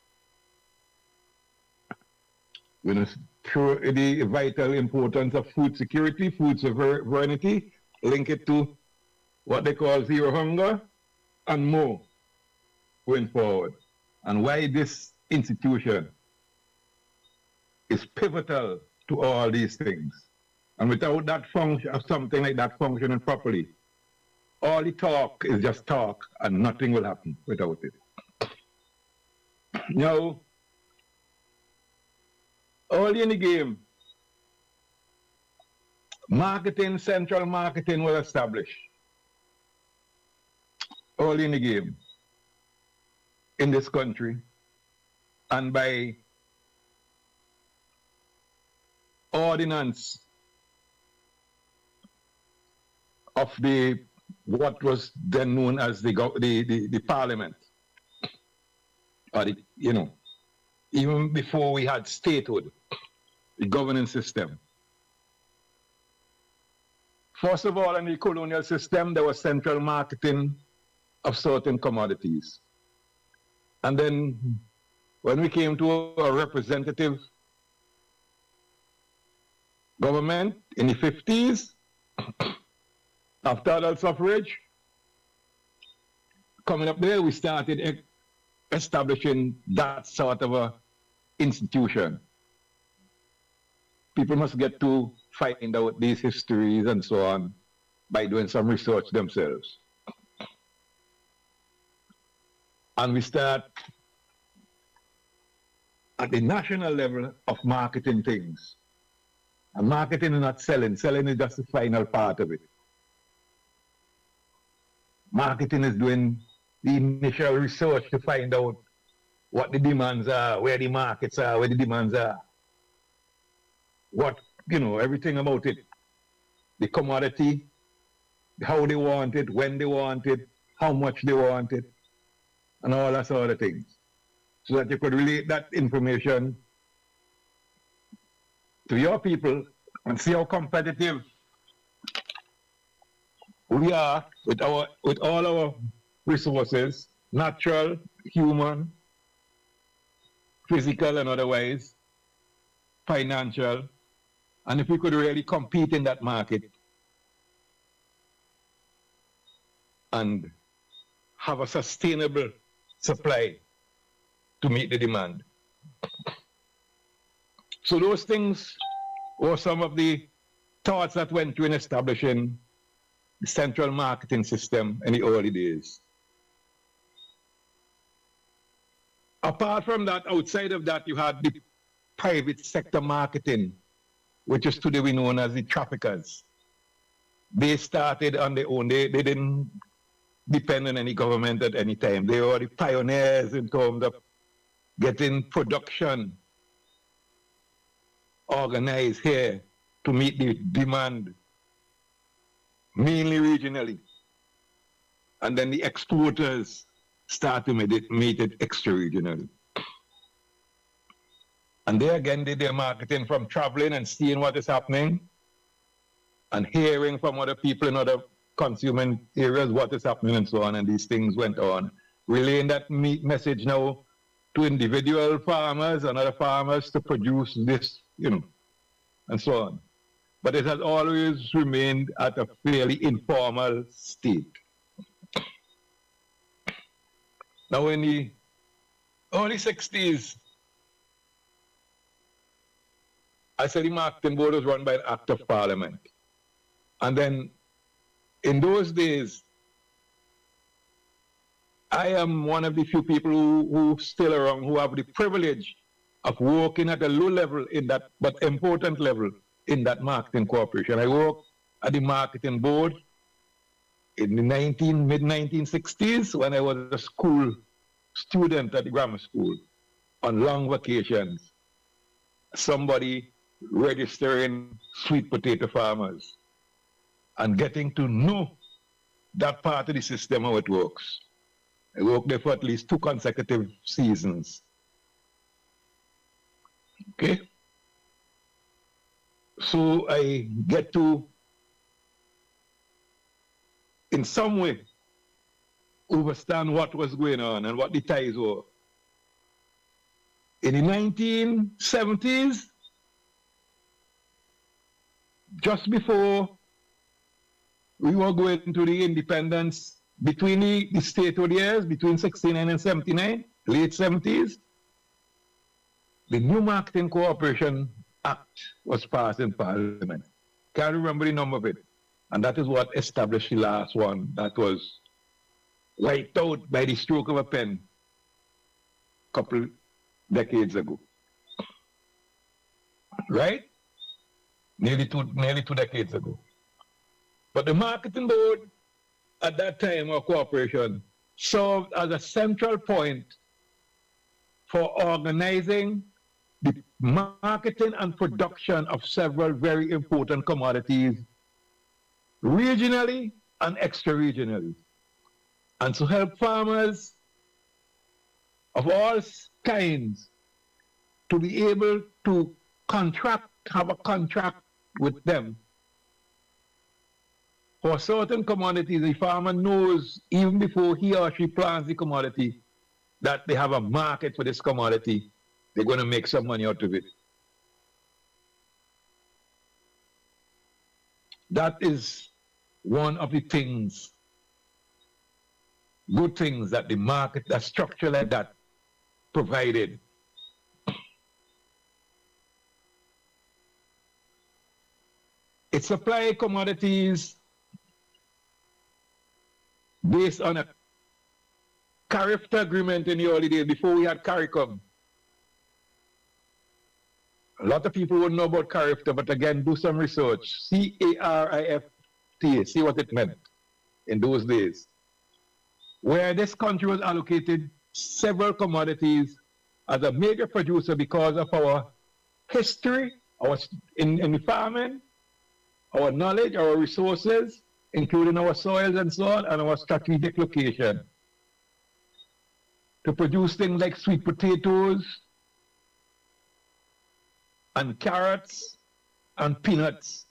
We're going to show the vital importance of food security, food sovereignty, link it to what they call zero hunger, and more going forward. And why this institution is pivotal to all these things. And without that function, something like that functioning properly, all the talk is just talk and nothing will happen without it. Now, early in the game, marketing, central marketing was established. Early in the game in this country, and by ordinance of the what was then known as the parliament, or the, you know, even before we had statehood, the governance system. First of all, in the colonial system, there was central marketing of certain commodities. And then when we came to a representative government in the 50s, after adult suffrage, coming up there, we started establishing that sort of a institution. People must get to find out these histories and so on by doing some research themselves. And we start at the national level of marketing things. And marketing is not selling. Selling is just the final part of it. Marketing is doing the initial research to find out what the demands are, where the markets are, where the demands are. What, you know, everything about it. The commodity, how they want it, when they want it, how much they want it, and all that sort of things. So that you could relate that information to your people and see how competitive we are with all our resources, natural, human, physical and otherwise, financial, And if we could really compete in that market and have a sustainable supply to meet the demand. So those things were some of the thoughts that went through in establishing the central marketing system in the early days. Apart from that, outside of that, you had the private sector marketing, which is today we known as the traffickers. They started on their own. They didn't depend on any government at any time. They were the pioneers in terms of getting production organized here to meet the demand, mainly regionally. And then the exporters start to meet it extra-regionally. And they again did their marketing from traveling and seeing what is happening and hearing from other people in other consuming areas what is happening and so on, and these things went on. Relaying that message now to individual farmers and other farmers to produce this, and so on. But it has always remained at a fairly informal state. Now in the early 60s, I said the marketing board was run by an act of parliament. And then in those days, I am one of the few people who still around who have the privilege of working at a low level in that, but important level in that marketing corporation. I worked at the marketing board in the mid-1960s when I was a school student at the grammar school on long vacations. Somebody registering sweet potato farmers and getting to know that part of the system, how it works. I worked there for at least 2 consecutive seasons. Okay? So I get to, in some way, understand what was going on and what the ties were. In the 1970s, just before we were going to the independence, between the statehood years, between 69 and 79, late 70s, the new Marketing Cooperation Act was passed in Parliament. Can't remember the number of it. And that is what established the last one that was wiped out by the stroke of a pen a couple decades ago. Right? Nearly two decades ago. But the marketing board at that time, or corporation, served as a central point for organizing the marketing and production of several very important commodities regionally and extra-regionally. And to help farmers of all kinds to be able to have a contract with them. For certain commodities, the farmer knows even before he or she plants the commodity that they have a market for this commodity. They're going to make some money out of it. That is one of the things, good things that the market, that structure like that provided. It supplied commodities based on a CARIFTA agreement in the early days before we had CARICOM. A lot of people wouldn't know about CARIFTA, but again, do some research. CARIFTA, see what it meant in those days. Where this country was allocated several commodities as a major producer because of our history, in the farming, our knowledge, our resources, including our soils and so on, and our strategic location. To produce things like sweet potatoes, and carrots, and peanuts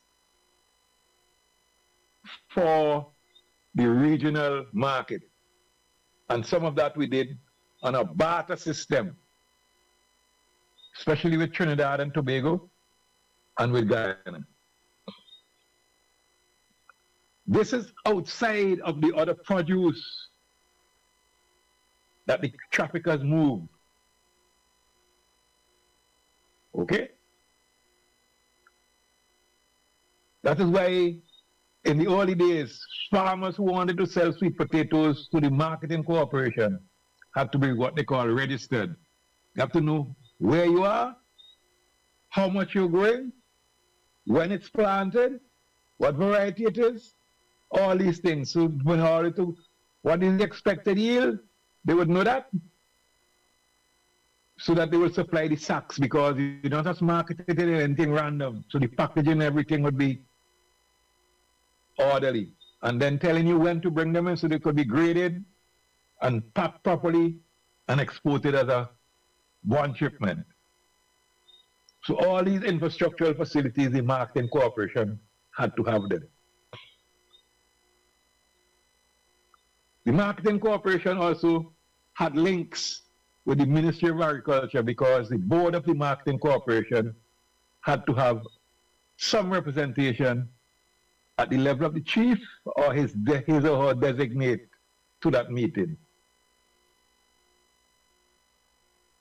for the regional market. And some of that we did on a barter system, especially with Trinidad and Tobago, and with Guyana. This is outside of the other produce that the traffickers move. Okay? That is why in the early days, farmers who wanted to sell sweet potatoes to the marketing corporation had to be what they call registered. You have to know where you are, how much you're growing, when it's planted, what variety it is, all these things. So in order to, what is the expected yield, they would know that, so that they will supply the sacks, because you don't just market it in anything random. So the packaging, everything would be orderly. And then telling you when to bring them in so they could be graded and packed properly and exported as a one shipment. So all these infrastructural facilities, the marketing corporation had to have them. The marketing corporation also had links with the Ministry of Agriculture, because the board of the marketing corporation had to have some representation at the level of the chief or his or her designate to that meeting,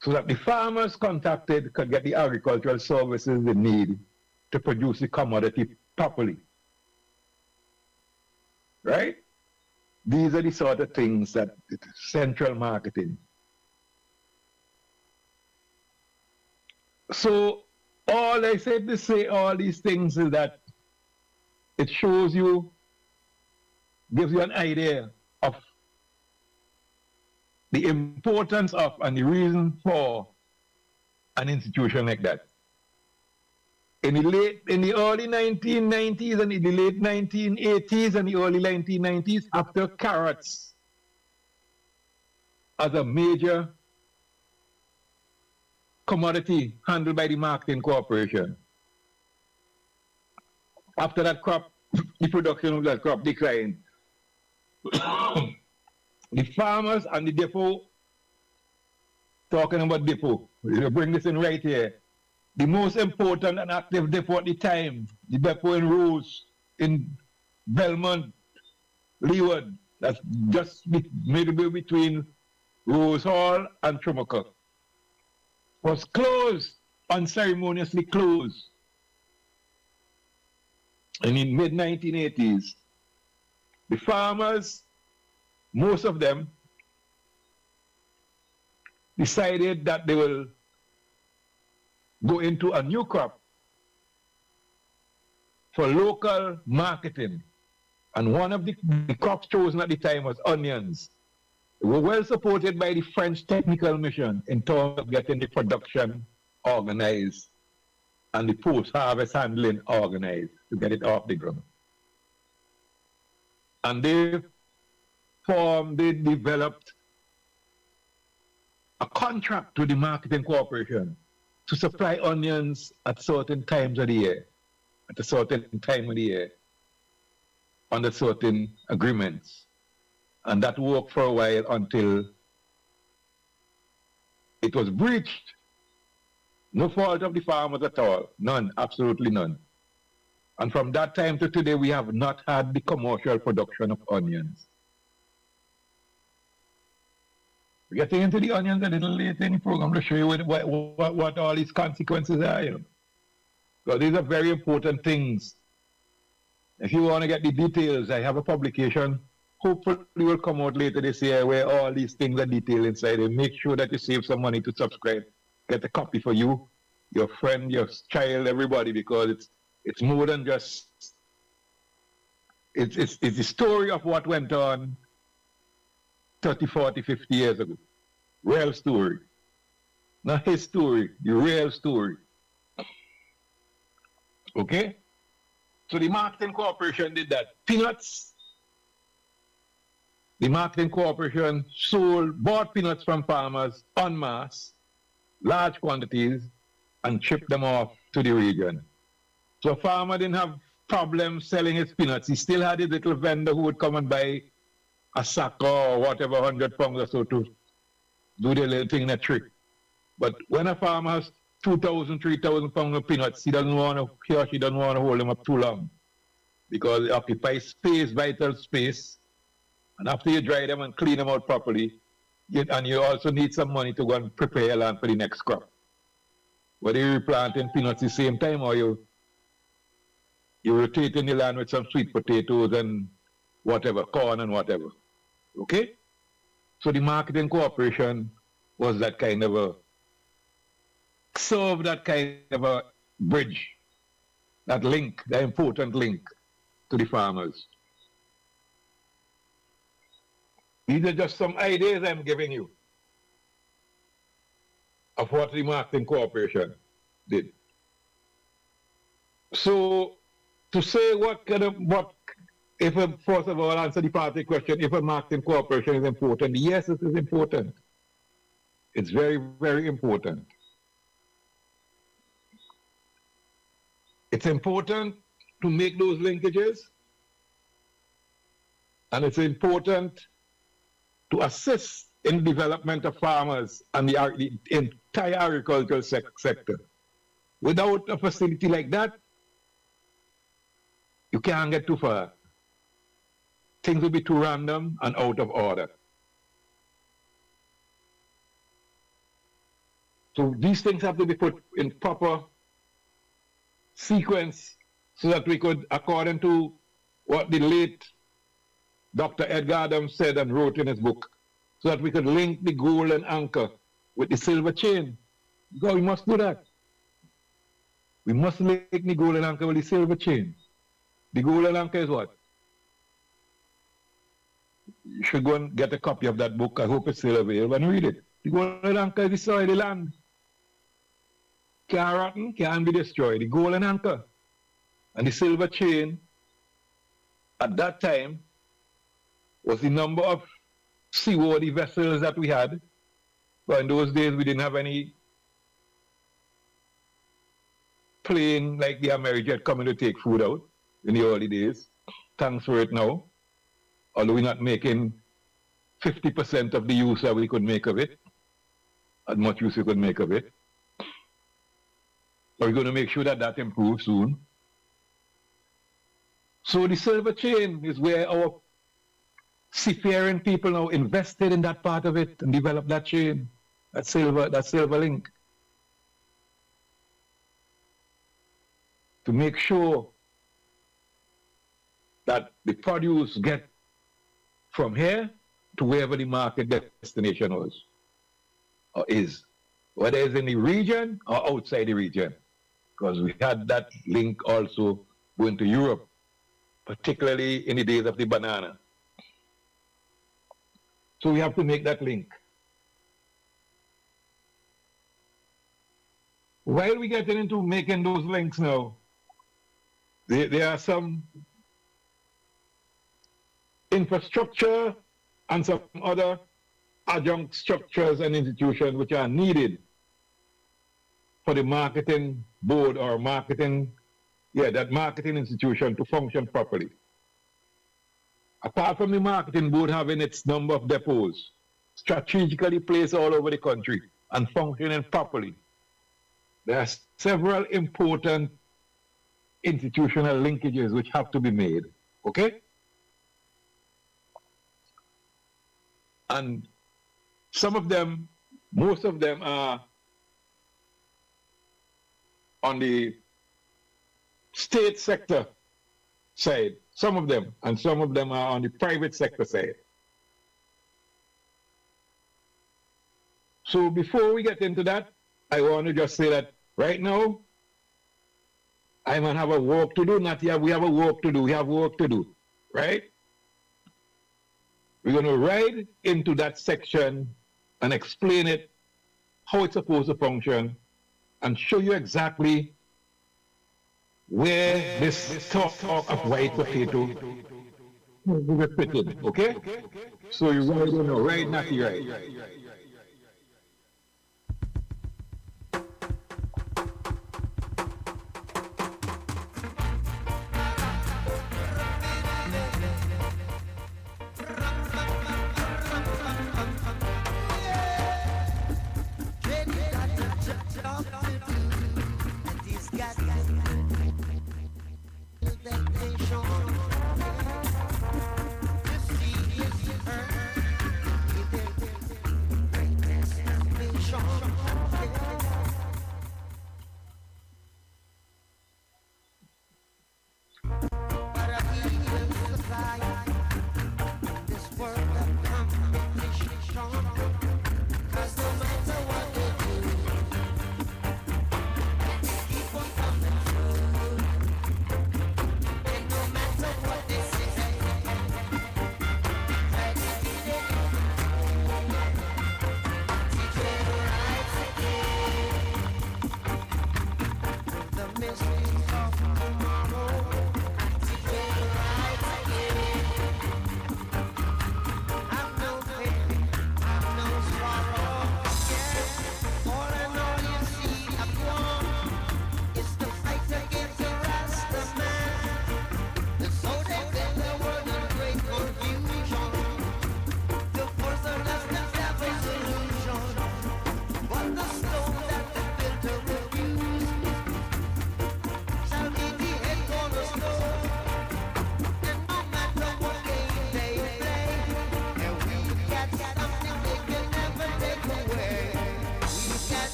so that the farmers contacted could get the agricultural services they need to produce the commodity properly. Right? These are the sort of things that central marketing. So all I said to say all these things is that it shows you, gives you an idea of the importance of and the reason for an institution like that. In the early 1990s and in the late 1980s and the early 1990s, after carrots as a major commodity handled by the marketing corporation, after that crop, the production of that crop declined. The farmers and the depot, talking about depot, we'll bring this in right here. The most important and active depot at the time, the depot in Rose, in Belmont, Leeward, that's just midway between Rose Hall and Trumuckle, was closed, unceremoniously closed. And in mid-1980s, the farmers, most of them, decided that they will go into a new crop for local marketing. And one of the crops chosen at the time was onions. They were well supported by the French technical mission in terms of getting the production organized and the post-harvest handling organized to get it off the ground. And they developed a contract with the marketing corporation to supply onions at certain times of the year, at a certain time of the year, under certain agreements. And that worked for a while until it was breached. No fault of the farmers at all. None, absolutely none. And from that time to today, we have not had the commercial production of onions. We're getting into the onions a little later in the program to show you what all these consequences are. You know? So these are very important things. If you want to get the details, I have a publication. Hopefully will come out later this year where all these things are detailed inside. And make sure that you save some money to subscribe. Get a copy for you, your friend, your child, everybody, because it's more than just, it's the story of what went on 30, 40, 50 years ago. Real story. Not his story, the real story. Okay? So the marketing corporation did that. Peanuts. The marketing corporation bought peanuts from farmers en masse, large quantities, and shipped them off to the region. So a farmer didn't have problems selling his peanuts. He still had his little vendor who would come and buy a sack or whatever, 100 pounds or so to do the little thing in a trick. But when a farmer has 2,000, 3,000 pounds of peanuts, he or she doesn't want to hold them up too long because it occupies space, vital space. And after you dry them and clean them out properly, and you also need some money to go and prepare your land for the next crop. Whether you're replanting peanuts at the same time or you're rotating the land with some sweet potatoes and whatever, corn and whatever. Okay? So the marketing cooperation was that kind of a, serve that kind of a bridge, that link, the important link to the farmers. These are just some ideas I'm giving you of what the marketing cooperation did. So to say if first of all answer the part of the question, if a marketing cooperation is important, yes, it is important. It's very, very important. It's important to make those linkages, and it's important to assist in the development of farmers and the entire agricultural sector. Without a facility like that, you can't get too far. Things will be too random and out of order. So these things have to be put in proper sequence so that we could, according to what the late Dr. Edgar Adams said and wrote in his book, so that we could link the golden anchor with the silver chain. God, we must do that. We must link the golden anchor with the silver chain. The golden anchor is what? You should go and get a copy of that book. I hope it's still available and read it. The golden anchor is the soil of the land. Can't rotten, can't be destroyed. The golden anchor. And the silver chain, at that time, was the number of seaworthy vessels that we had. But in those days, we didn't have any plane like the Amerijet coming to take food out in the early days. Thanks for it now. Although we're not making 50% of the use that we could make of it, as much use we could make of it. But we're going to make sure that that improves soon. So the silver chain is where our seafaring people now invested in that part of it and developed that chain, that silver link, to make sure that the produce get from here to wherever the market destination was or is, whether it's in the region or outside the region, because we had that link also going to Europe, particularly in the days of the banana. So we have to make that link. While we get into making those links now, there are some infrastructure and some other adjunct structures and institutions which are needed for the marketing board or that marketing institution to function properly. Apart from the marketing board having its number of depots strategically placed all over the country and functioning properly, there are several important institutional linkages which have to be made, okay? And some of them, most of them are on the state sector side, some of them, and some of them are on the private sector side. So before we get into that, I want to just say that right now, I might have a work to do, not yet, we have a work to do, we have work to do, right? We're going to ride into that section and explain it, how it's supposed to function, and show you exactly where this talk of white potato will fit in, okay? So you ride in, right, not right. Jump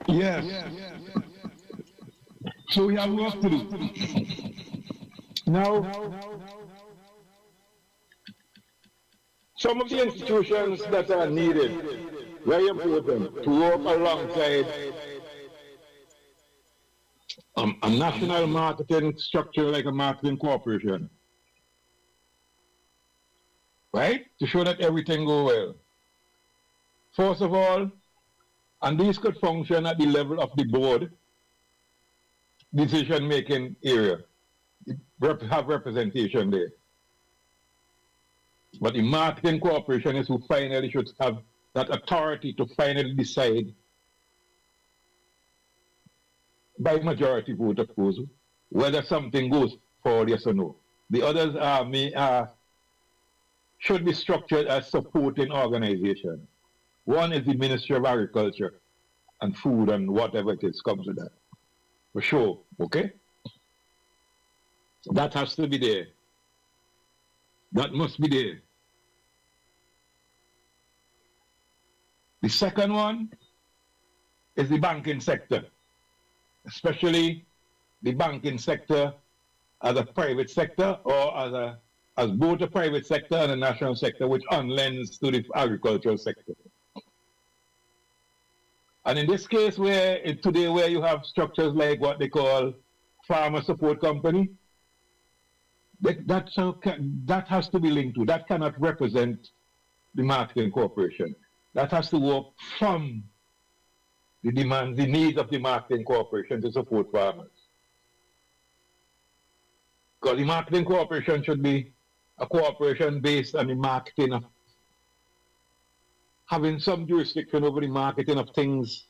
Yes. So we have work to do. Now, some of the institutions that are needed, very important, to work alongside a national marketing structure like a marketing corporation, right? To show that everything goes well. First of all, and these could function at the level of the board, decision-making area, have representation there. But the marketing corporation is who finally should have that authority to finally decide by majority vote, of course, whether something goes forward, yes or no. The others should be structured as supporting organizations. One is the Ministry of Agriculture and Food and whatever it is comes with that. For sure, okay? So that has to be there. That must be there. The second one is the banking sector, especially the banking sector as a private sector or as both a private sector and a national sector, which unlends to the agricultural sector. And in this case, today where you have structures like what they call farmer support company, that has to be linked to. That cannot represent the marketing corporation. That has to work from the demands, the needs of the marketing corporation to support farmers. Because the marketing corporation should be a corporation based on the marketing of having some jurisdiction over the marketing of things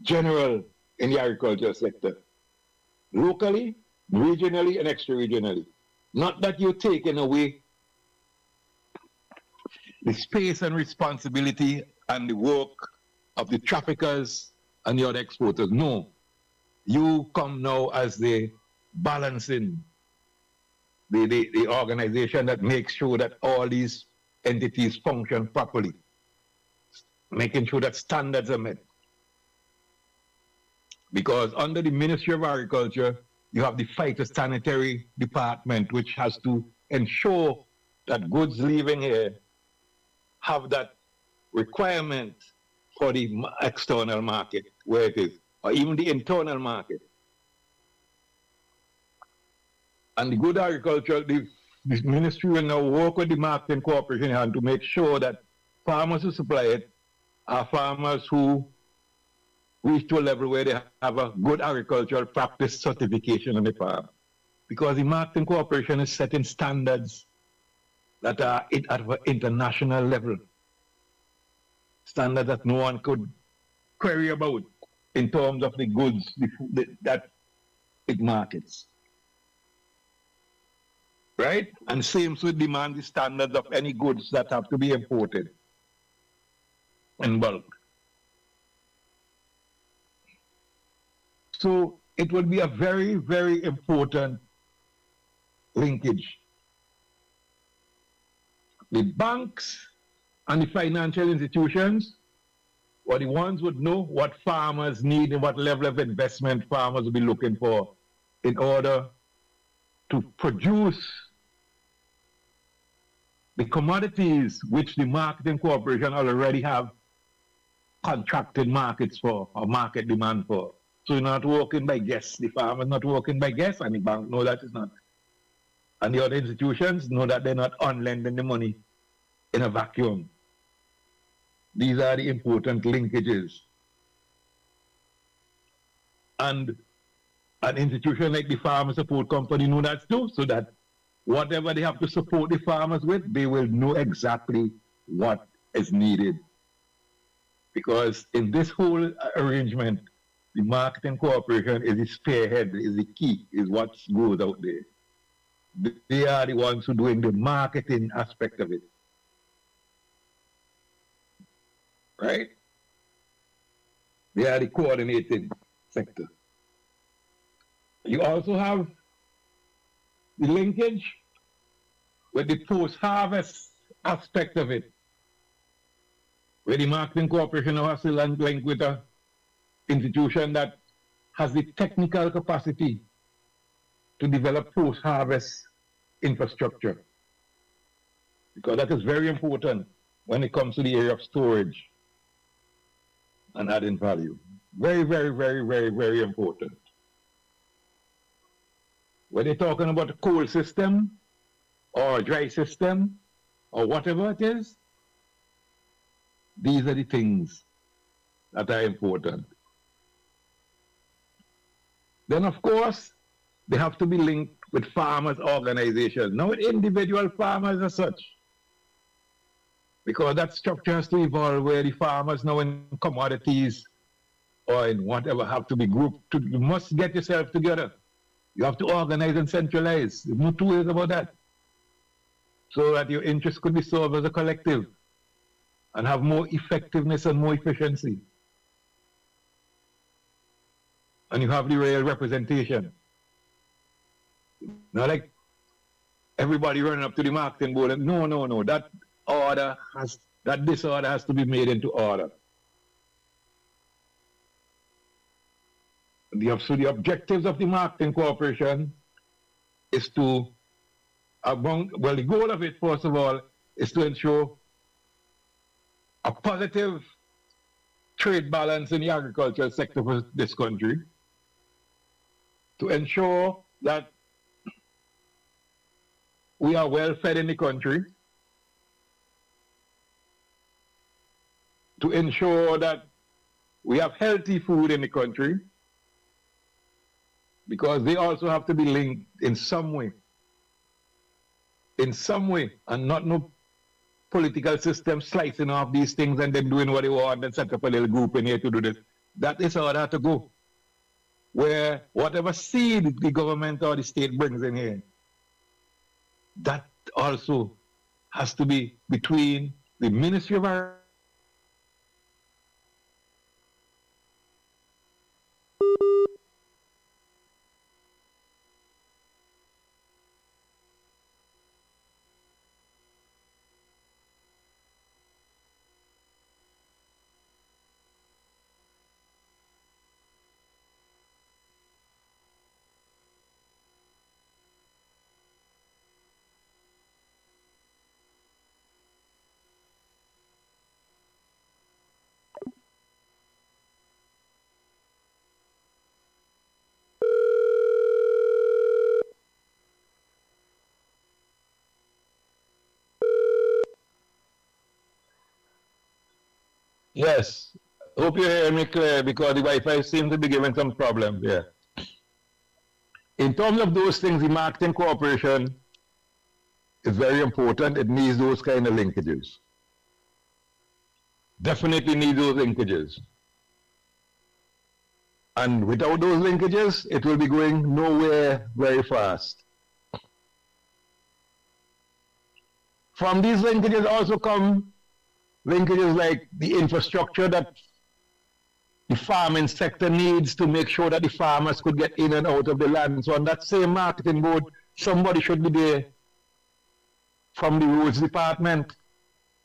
general in the agricultural sector, locally, regionally, and extra-regionally. Not that you're taking away the space and responsibility and the work of the traffickers and the other exporters. No. You come now as the balancing, the organization that makes sure that all these entities function properly, making sure that standards are met. Because under the Ministry of Agriculture, you have the phytosanitary department, which has to ensure that goods leaving here have that requirement for the external market, where it is, or even the internal market. And the good agriculture, the ministry will now work with the marketing corporation and to make sure that farmers who supply it are farmers who reach to a level where they have a good agricultural practice certification on the farm. Because the marketing corporation is setting standards that are at an international level. Standards that no one could query about in terms of the goods that it markets. Right? And same with demand the standards of any goods that have to be imported in bulk. So it would be a very, very important linkage. The banks and the financial institutions, or the ones would know what farmers need and what level of investment farmers will be looking for in order to produce the commodities which the marketing corporation already have contracted markets for, or market demand for. So you're not working by guess. The farmer's not working by guess, and the bank know that it's not. And the other institutions know that they're not unlending the money in a vacuum. These are the important linkages. And an institution like the Farmer Support Company know that too, so that whatever they have to support the farmers with, they will know exactly what is needed. Because in this whole arrangement, the marketing corporation is the spearhead, is the key, is what goes out there. They are the ones who are doing the marketing aspect of it. Right? They are the coordinating sector. You also have the linkage with the post-harvest aspect of it, where the marketing corporation has to link with an institution that has the technical capacity to develop post-harvest infrastructure. Because that is very important when it comes to the area of storage and adding value. Very, very, very, very, very important. When they're talking about a cold system or a dry system or whatever it is, these are the things that are important. Then, of course, they have to be linked with farmers' organizations, not with individual farmers as such. Because that structure has to evolve where the farmers now in commodities or in whatever have to be grouped. You must get yourself together. You have to organize and centralize. There's no two ways about that. So that your interests could be served as a collective and have more effectiveness and more efficiency. And you have the real representation. Not like everybody running up to the marketing board and no. That disorder has to be made into order. So the objectives of the marketing corporation is to, the goal of it, first of all, is to ensure a positive trade balance in the agricultural sector for this country, to ensure that we are well fed in the country, to ensure that we have healthy food in the country, because they also have to be linked in some way, and not no political system slicing off these things and then doing what they want and set up a little group in here to do this. That is how it has to go. Where whatever seed the government or the state brings in here, that also has to be between the Ministry of Agriculture . Yes, hope you're hearing me clear because the Wi-Fi seems to be giving some problems here. In terms of those things, the marketing corporation is very important. It needs those kind of linkages. Definitely need those linkages. And without those linkages, it will be going nowhere very fast. From these linkages also come linkages like the infrastructure that the farming sector needs to make sure that the farmers could get in and out of the land. So on that same marketing board, somebody should be there from the roads department,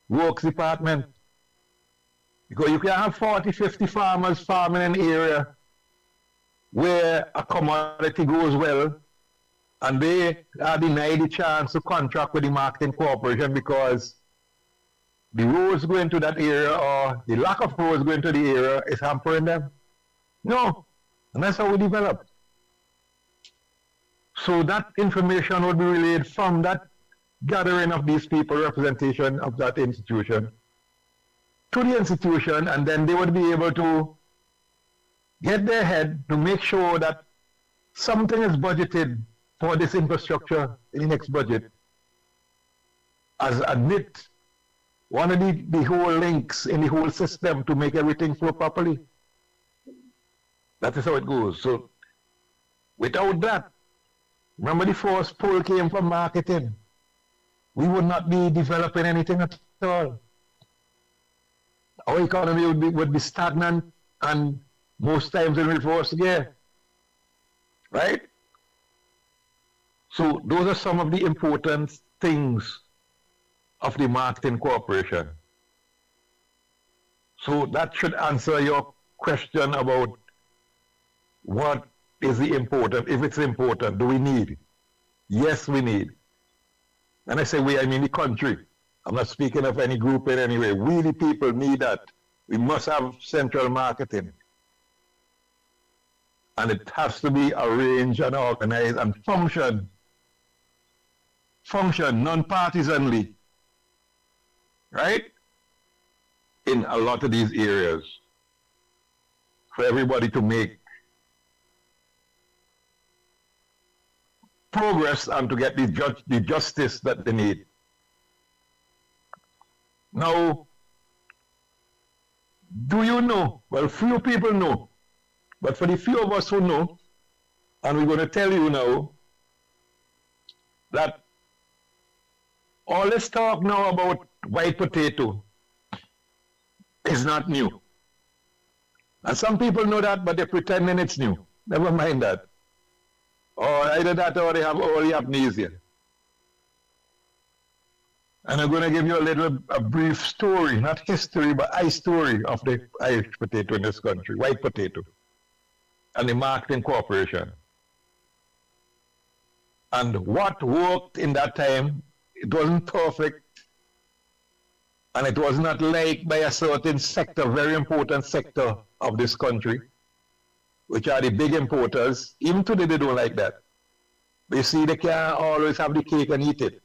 works department. Because you can have 40, 50 farmers farming in an area where a commodity goes well, and they are denied the chance to contract with the marketing corporation because the roads going to that area or the lack of roads going to the area is hampering them. No, and that's how we develop. So that information would be relayed from that gathering of these people, representation of that institution, to the institution, and then they would be able to get their head to make sure that something is budgeted for this infrastructure in the next budget as a NIT one of the whole links in the whole system to make everything flow properly. That is how it goes. So without that, remember the first pull came from marketing. We would not be developing anything at all. Our economy would be stagnant and most times in reverse gear. Right? So those are some of the important things of the marketing cooperation. So that should answer your question about what is the important, if it's important, do we need? Yes, we need. And I say we, I mean the country. I'm not speaking of any group in any way. We, the people, need that. We must have central marketing. And it has to be arranged and organized and function non-partisanly, right? In a lot of these areas, for everybody to make progress and to get the justice that they need. Now, do you know? Well, few people know, but for the few of us who know, and we're going to tell you now, that all this talk now about white potato is not new. And some people know that, but they're pretending it's new. Never mind that. Or either that or they have early amnesia. And I'm going to give you a brief story, not history, but a story of the Irish potato in this country, white potato, and the marketing corporation. And what worked in that time, it wasn't perfect, and it was not liked by a certain sector, very important sector of this country, which are the big importers. Even today they don't like that. They see they can't always have the cake and eat it.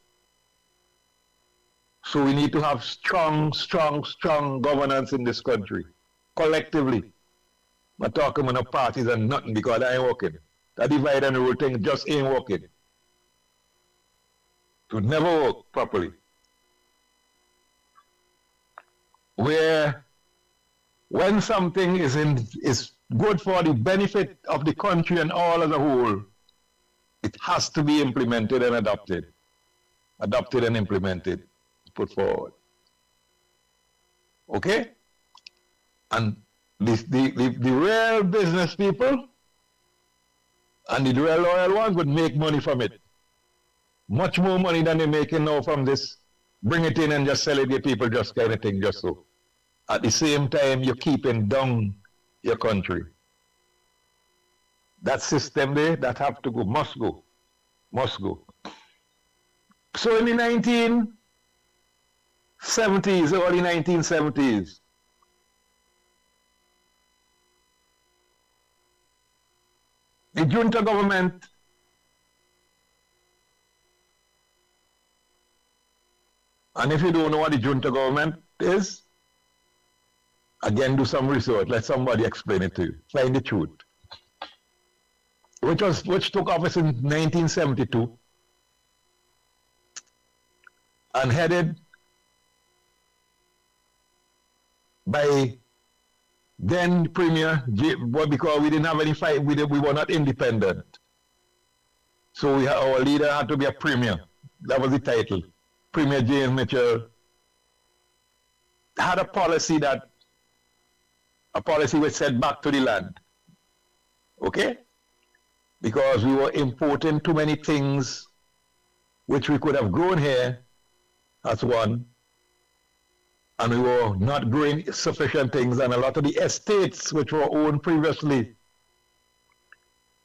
So we need to have strong governance in this country, collectively. I'm not talking about parties and nothing, because that ain't working. That divide and rule thing just ain't working. It would never work properly. Where when something is good for the benefit of the country and all as a whole, it has to be implemented and adopted. Adopted and implemented, put forward. Okay? And the real business people and the real loyal ones would make money from it. Much more money than they're making now from this. Bring it in and just sell it to people, just kind of thing, just so. At the same time, you're keeping down your country. That system there, that have to go, must go. Must go. So in the 1970s, early 1970s, the junta government and if you don't know what the junta government is, again, do some research. Let somebody explain it to you. Find the truth. Which took office in 1972 and headed by then Premier, because we didn't have any fight, we were not independent. So our leader had to be a premier. That was the title. Premier James Mitchell had a policy which said back to the land. Okay? Because we were importing too many things which we could have grown here, that's one. And we were not growing sufficient things, and a lot of the estates which were owned previously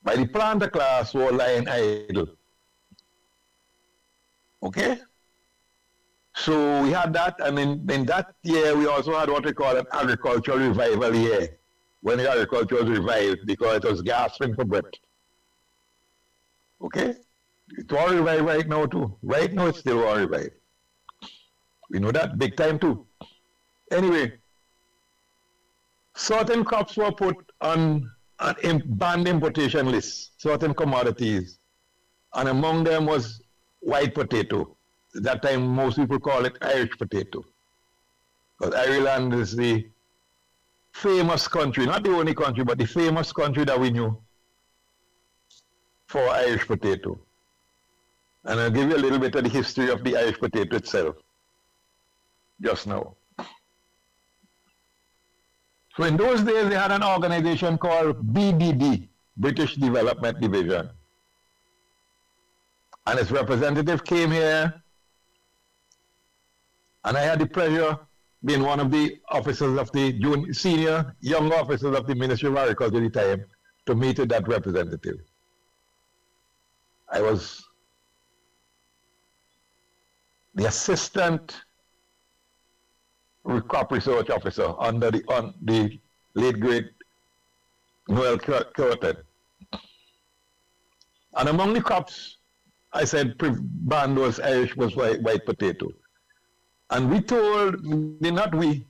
by the planter class were lying idle. Okay? So we had that, and in that year we also had what we call an agricultural revival year, when the agriculture was revived because it was gasping for breath. Okay? It's all revived right now too. Right now it's still all revived. We know that big time too. Anyway, certain crops were put on banned importation lists, certain commodities, and among them was white potato. At that time, most people call it Irish potato. But Ireland is the famous country, not the only country, but the famous country that we knew for Irish potato. And I'll give you a little bit of the history of the Irish potato itself just now. So in those days, they had an organization called BDD, British Development Division. And its representative came here, and I had the pleasure being one of the officers of the senior young officers of the Ministry of Agriculture at the time to meet with that representative. I was the assistant crop research officer under the late great Noel Curtin. And among the crops, I said banned was Irish was white potato. And we told, not we,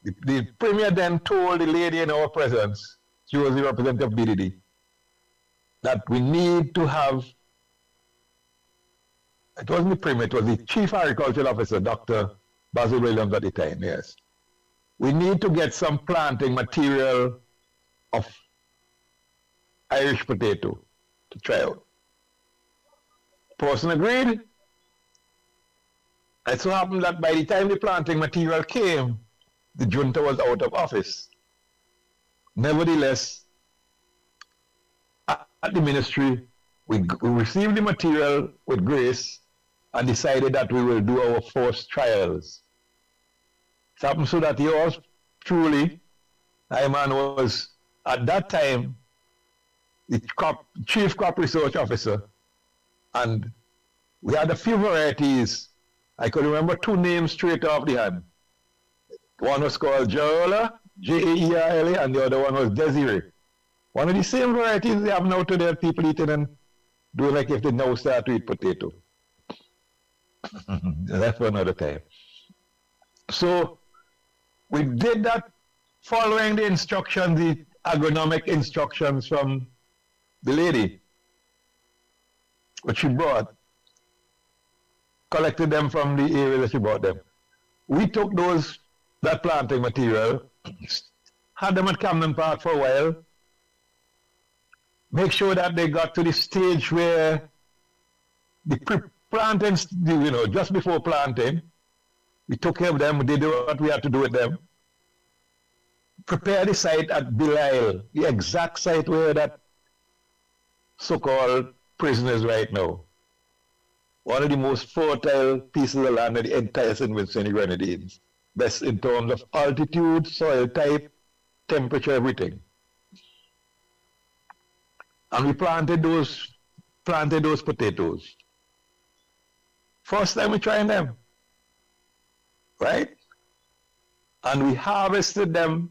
the Premier then told the lady in our presence, she was the representative of BDD, that we need to have, it wasn't the Premier, it was the Chief Agricultural Officer, Dr. Basil Williams at the time, yes. We need to get some planting material of Irish potato to try out. Person agreed. It so happened that by the time the planting material came, the junta was out of office. Nevertheless, at the ministry, we received the material with grace and decided that we will do our first trials. It happened so that yours truly, Iman, was at that time the chief crop research officer, and we had a few varieties. I could remember two names straight off the hand. One was called Jaola, Jaerla, and the other one was Desiree. One of the same varieties they have now today, people eating and doing like if they now start to eat potato. That's for another time. So we did that following the instructions, the agronomic instructions from the lady, which she brought. Collected them from the area that she bought them. We took that planting material, had them at Camden Park for a while, make sure that they got to the stage where the planting, just before planting, we took care of them, we did what we had to do with them, prepare the site at Belial, the exact site where that so-called prison is right now. One of the most fertile pieces of land in the entire St. Vincent and the Grenadines. Best in terms of altitude, soil type, temperature, everything. And we planted those potatoes. First time we tried them, right? And we harvested them,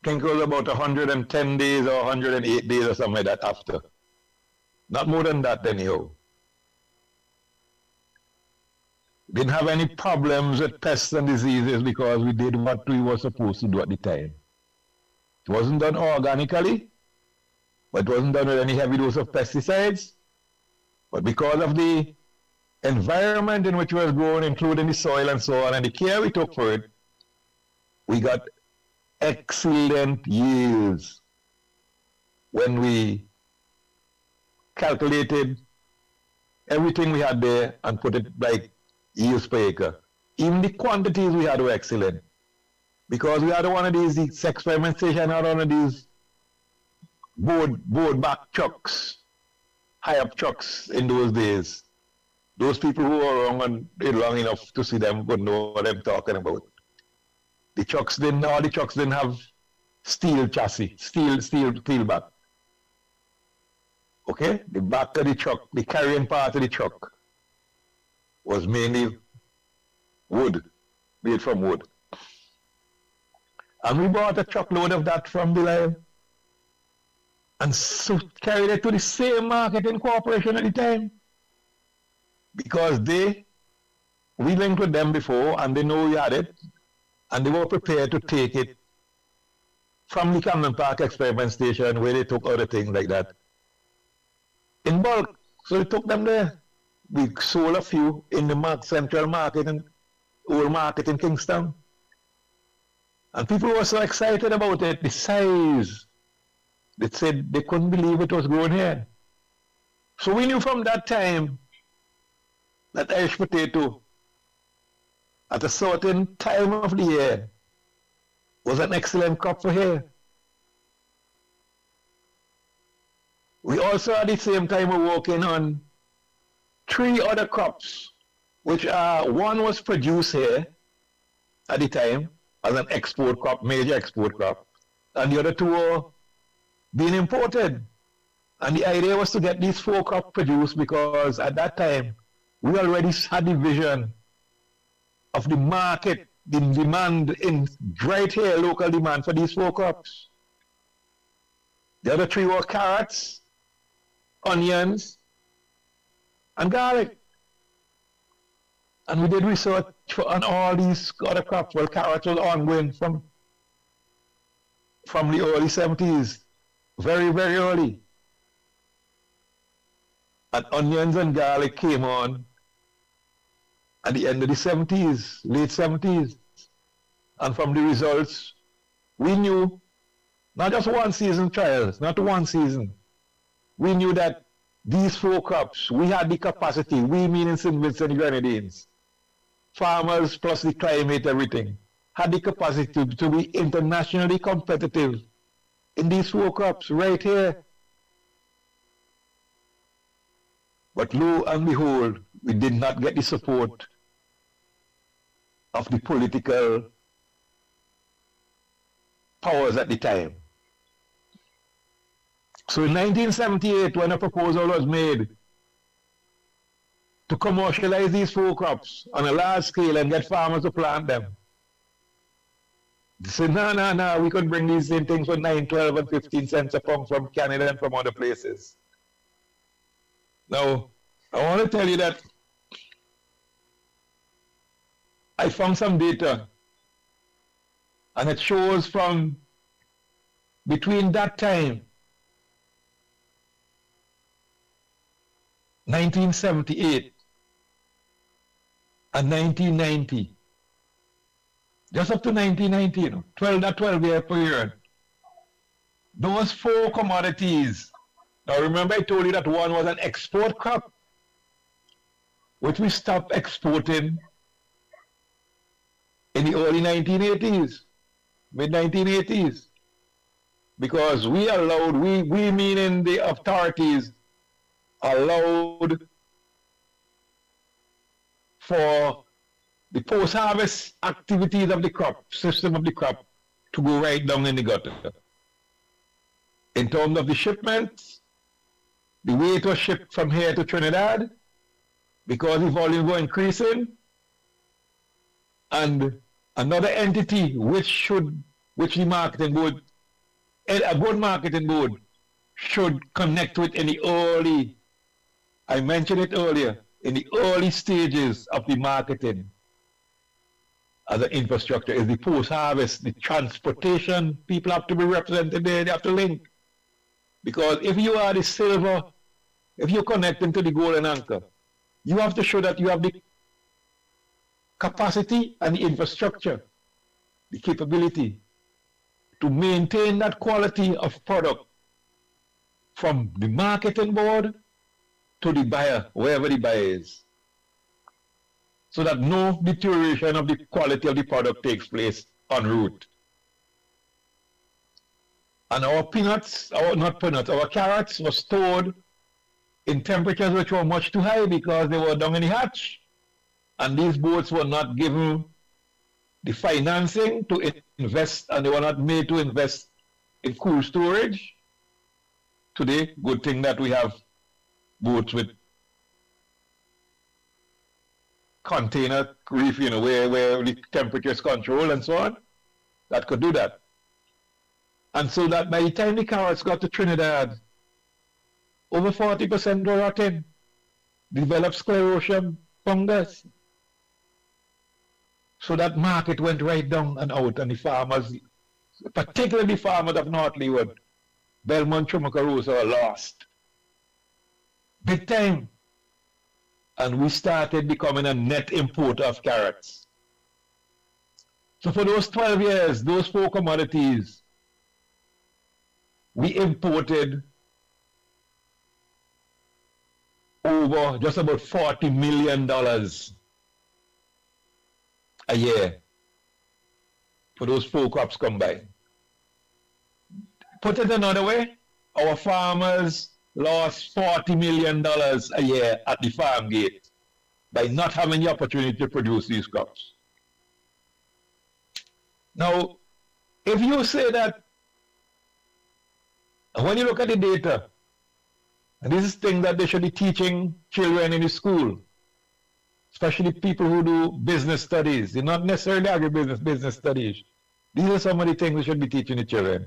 I think it was about 110 days or 108 days or something like that after. Not more than that anyhow. Didn't have any problems with pests and diseases because we did what we were supposed to do at the time. It wasn't done organically, but it wasn't done with any heavy dose of pesticides. But because of the environment in which it was grown, including the soil and so on, and the care we took for it, we got excellent yields when we calculated everything we had there and put it like yields per acre. Even the quantities we had were excellent. Because we had one of these experimentation, had one of these board back trucks, high up trucks in those days. Those people who were around long enough to see them would know what I'm talking about. All the trucks didn't have steel chassis, steel back. Okay? The back of the truck, the carrying part of the truck was mainly wood, made from wood. And we bought a truckload of that from Belial and so carried it to the same marketing corporation at the time. Because we linked with them before and they know we had it and they were prepared to take it from the Camden Park experiment station where they took other things like that in bulk. So we took them there. We sold a few in the central market and old market in Kingstown. And people were so excited about it, the size. They said they couldn't believe it was grown here. So we knew from that time that Irish potato, at a certain time of the year, was an excellent crop for here. We also at the same time were working on 3 other crops, which one was produced here at the time as an export crop, major export crop, and the other 2 were being imported. And the idea was to get these 4 crops produced because at that time we already had the vision of the market, the demand in right here, local demand for these 4 crops. The other 3 were carrots, onions, and garlic. And we did research on all these other crops. Well, carrots was ongoing from the early 70s, very, very early. And onions and garlic came on at the end of the 70s, late 70s. And from the results, we knew, not just one season trials, not one season, we knew that these 4 crops, we had the capacity, we meaning St. Vincent Grenadines, farmers plus the climate, everything, had the capacity to be internationally competitive in these 4 crops right here. But lo and behold, we did not get the support of the political powers at the time. So in 1978, when a proposal was made to commercialize these 4 crops on a large scale and get farmers to plant them, they said, no, we could bring these same things for 9, 12, and 15 cents a pound from Canada and from other places. Now, I want to tell you that I found some data, and it shows from between that time, 1978 and 1990, just up to 1990, that 12-year period, those 4 commodities. Now remember I told you that one was an export crop, which we stopped exporting in the early 1980s, mid-1980s, because we allowed, we meaning the authorities, allowed for the post-harvest activities of the crop, system of the crop, to go right down in the gutter. In terms of the shipments, the way it was shipped from here to Trinidad, because the volume was increasing, and another entity which the marketing board, a good marketing board, should connect with in the early, I mentioned it earlier, in the early stages of the marketing as an infrastructure is the post-harvest, the transportation. People have to be represented there, they have to link. Because if you are the silver, if you're connecting to the golden anchor, you have to show that you have the capacity and the infrastructure, the capability to maintain that quality of product from the marketing board to the buyer, wherever the buyer is, so that no deterioration of the quality of the product takes place en route. And our peanuts, our carrots were stored in temperatures which were much too high because they were down in the hatch. And these boats were not given the financing to invest, and they were not made to invest in cool storage. Today, good thing that we have boats with container reef, where the temperature is controlled and so on, that could do that. And so that by the time the carrots got to Trinidad, over 40% were rotten, developed sclerotium fungus. So that market went right down and out, and the farmers, particularly the farmers of North Leeward, Belmont, Chumucarosa, lost big time. And we started becoming a net importer of carrots. So for those 12 years, those 4 commodities, we imported over just about $40 million a year for those 4 crops combined. Put it another way, our farmers lost $40 million a year at the farm gate by not having the opportunity to produce these crops. Now, if you say that, when you look at the data, and this is thing that they should be teaching children in the school, especially people who do business studies, they're not necessarily agribusiness, business studies. These are some of the things we should be teaching the children.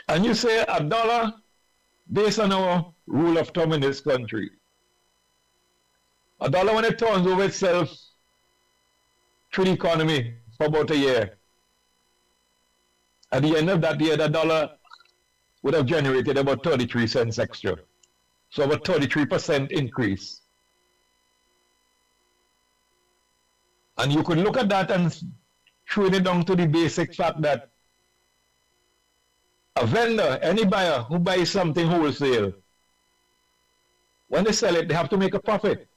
And you say $1, based on our rule of thumb in this country, $1 when it turns over itself through the economy for about a year, at the end of that year, that dollar would have generated about 33 cents extra. So about 33% increase. And you could look at that and tune it down to the basic fact that a vendor, any buyer who buys something wholesale, when they sell it, they have to make a profit.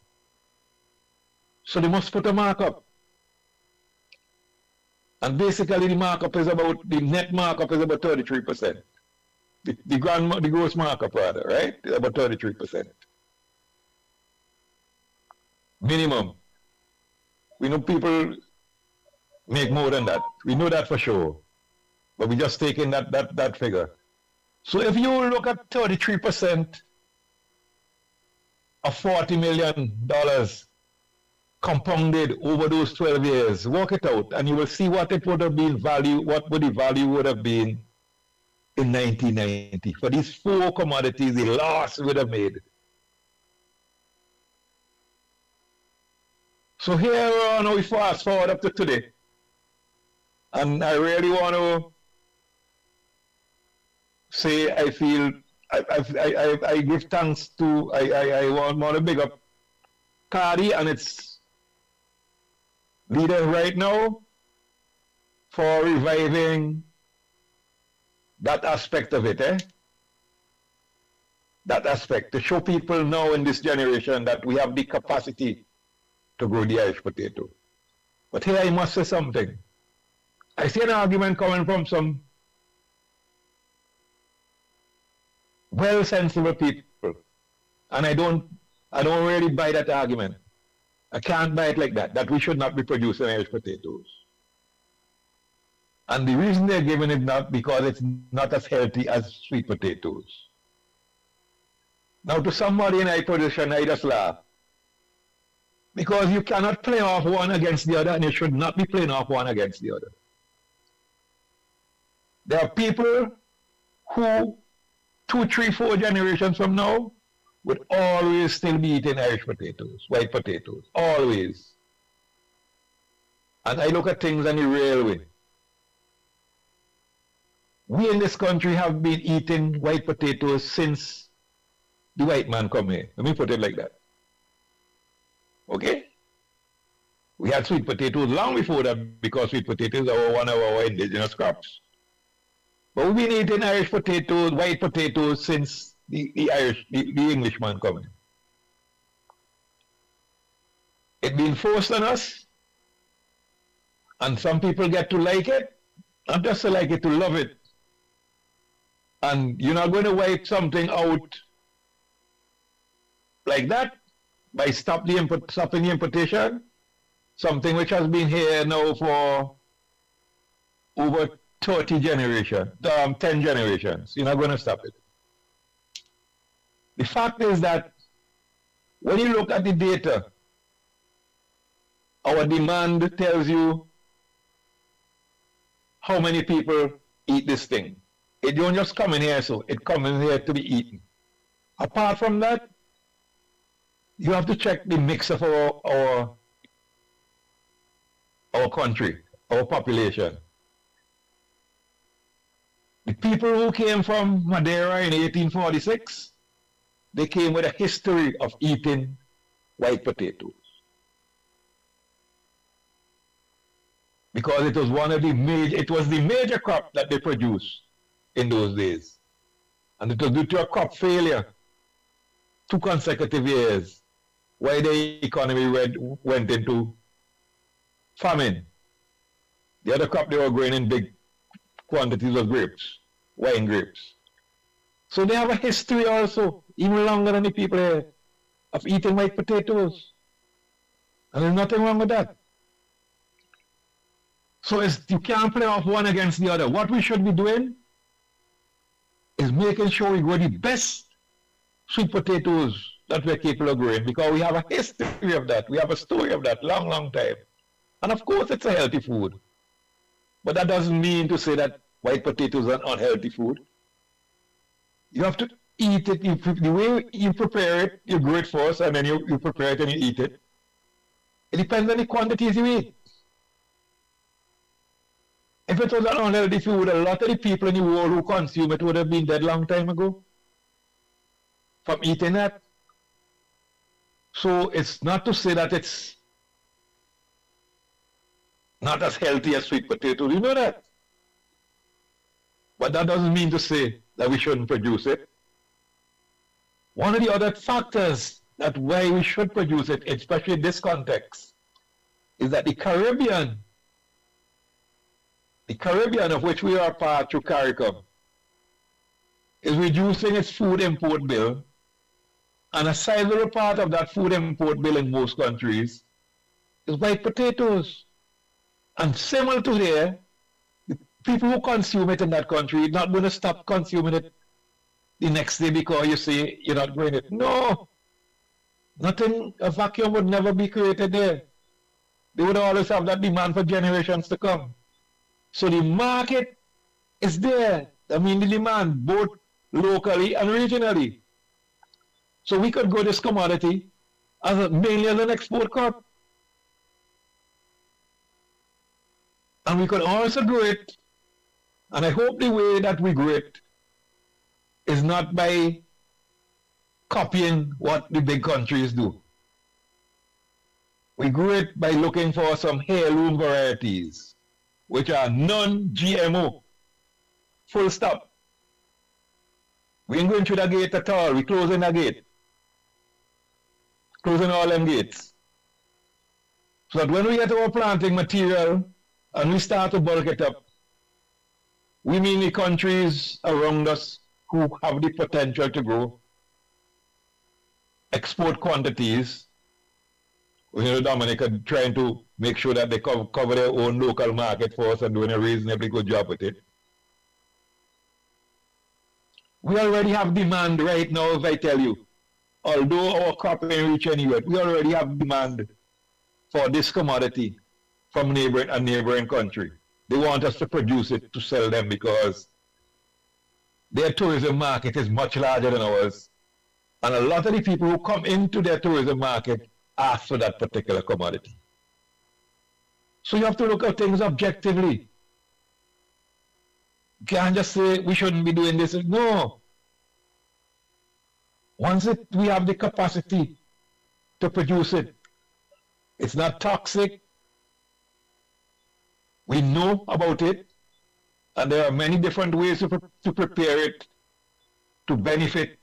So they must put a markup. And basically the markup is about, the net markup is about 33%. The gross markup rather, right? Is about 33%. Minimum. We know people make more than that. We know that for sure. But we just taking that figure. So if you look at 33% of $40 million compounded over those 12 years, work it out, and you will see what it would have been value, what would the value would have been in 1990. For these 4 commodities, the loss would have made. So here on, we fast forward up to today. And I really want to say I feel, I give thanks to, I want to big up Cardi and its leaders right now for reviving that aspect of it, that aspect, to show people now in this generation that we have the capacity to grow the Irish potato. But here I must say something. I see an argument coming from some well-sensible people, and I don't really buy that argument. I can't buy it like that we should not be producing Irish potatoes. And the reason they're giving it not because it's not as healthy as sweet potatoes. Now to somebody in my position, I just laugh. Because you cannot play off one against the other, and you should not be playing off one against the other. There are people who 2, 3, 4 generations from now would always still be eating Irish potatoes, white potatoes, always. And I look at things in a real way. We in this country have been eating white potatoes since the white man come here. Let me put it like that. Okay? We had sweet potatoes long before that because sweet potatoes are one of our indigenous crops. But we've been eating Irish potatoes, white potatoes since the Englishman coming. It's been forced on us, and some people get to like it, not just to like it, to love it. And you're not going to wipe something out like that by stopping the importation, something which has been here now for over 30 generations, 10 generations. You're not going to stop it. The fact is that when you look at the data, our demand tells you how many people eat this thing. It don't just come in here, so it comes in here to be eaten. Apart from that, you have to check the mix of our country, our population. The people who came from Madeira in 1846, they came with a history of eating white potatoes. because it was the major crop that they produced in those days. And it was due to a crop failure 2 consecutive years why the economy went into famine. The other crop they were growing in big quantities was grapes, wine grapes. So they have a history also, even longer than the people here, of eating white potatoes. And there's nothing wrong with that. So you can't play off one against the other. What we should be doing is making sure we grow the best sweet potatoes that we're capable of growing, because we have a history of that. We have a story of that long, long time. And of course, it's a healthy food. But that doesn't mean to say that white potatoes are unhealthy food. You have to eat it. The way you prepare it, you grow it first, and then you prepare it and you eat it. It depends on the quantities you eat. If it was an unhealthy food, a lot of the people in the world who consume it would have been dead long time ago from eating that. So it's not to say that it's not as healthy as sweet potatoes. You know that. But that doesn't mean to say that we shouldn't produce it. One of the other factors that why we should produce it, especially in this context, is that the Caribbean of which we are part through CARICOM, is reducing its food import bill, and a sizable part of that food import bill in most countries is white potatoes. And similar to there, the people who consume it in that country are not going to stop consuming it the next day because you say you're not growing it. No! A vacuum would never be created there. They would always have that demand for generations to come. So the market is there. I mean, the demand, both locally and regionally. So we could grow this commodity mainly as an export crop. And we could also grow it, and I hope the way that we grow it is not by copying what the big countries do. We grow it by looking for some heirloom varieties, which are non-GMO. Full stop. We ain't going through the gate at all. We're closing the gate. Closing all them gates. So that when we get our planting material and we start to bulk it up, we mean the countries around us who have the potential to grow export quantities. You know, Dominica trying to make sure that they cover their own local market for us and doing a reasonably good job with it. We already have demand right now, if I tell you. Although our crop ain't reach anywhere, we already have demand for this commodity from a neighboring country. They want us to produce it to sell them because their tourism market is much larger than ours. And a lot of the people who come into their tourism market ask for that particular commodity. So you have to look at things objectively. You can't just say we shouldn't be doing this. No. Once we have the capacity to produce it, it's not toxic. We know about it, and there are many different ways to prepare it to benefit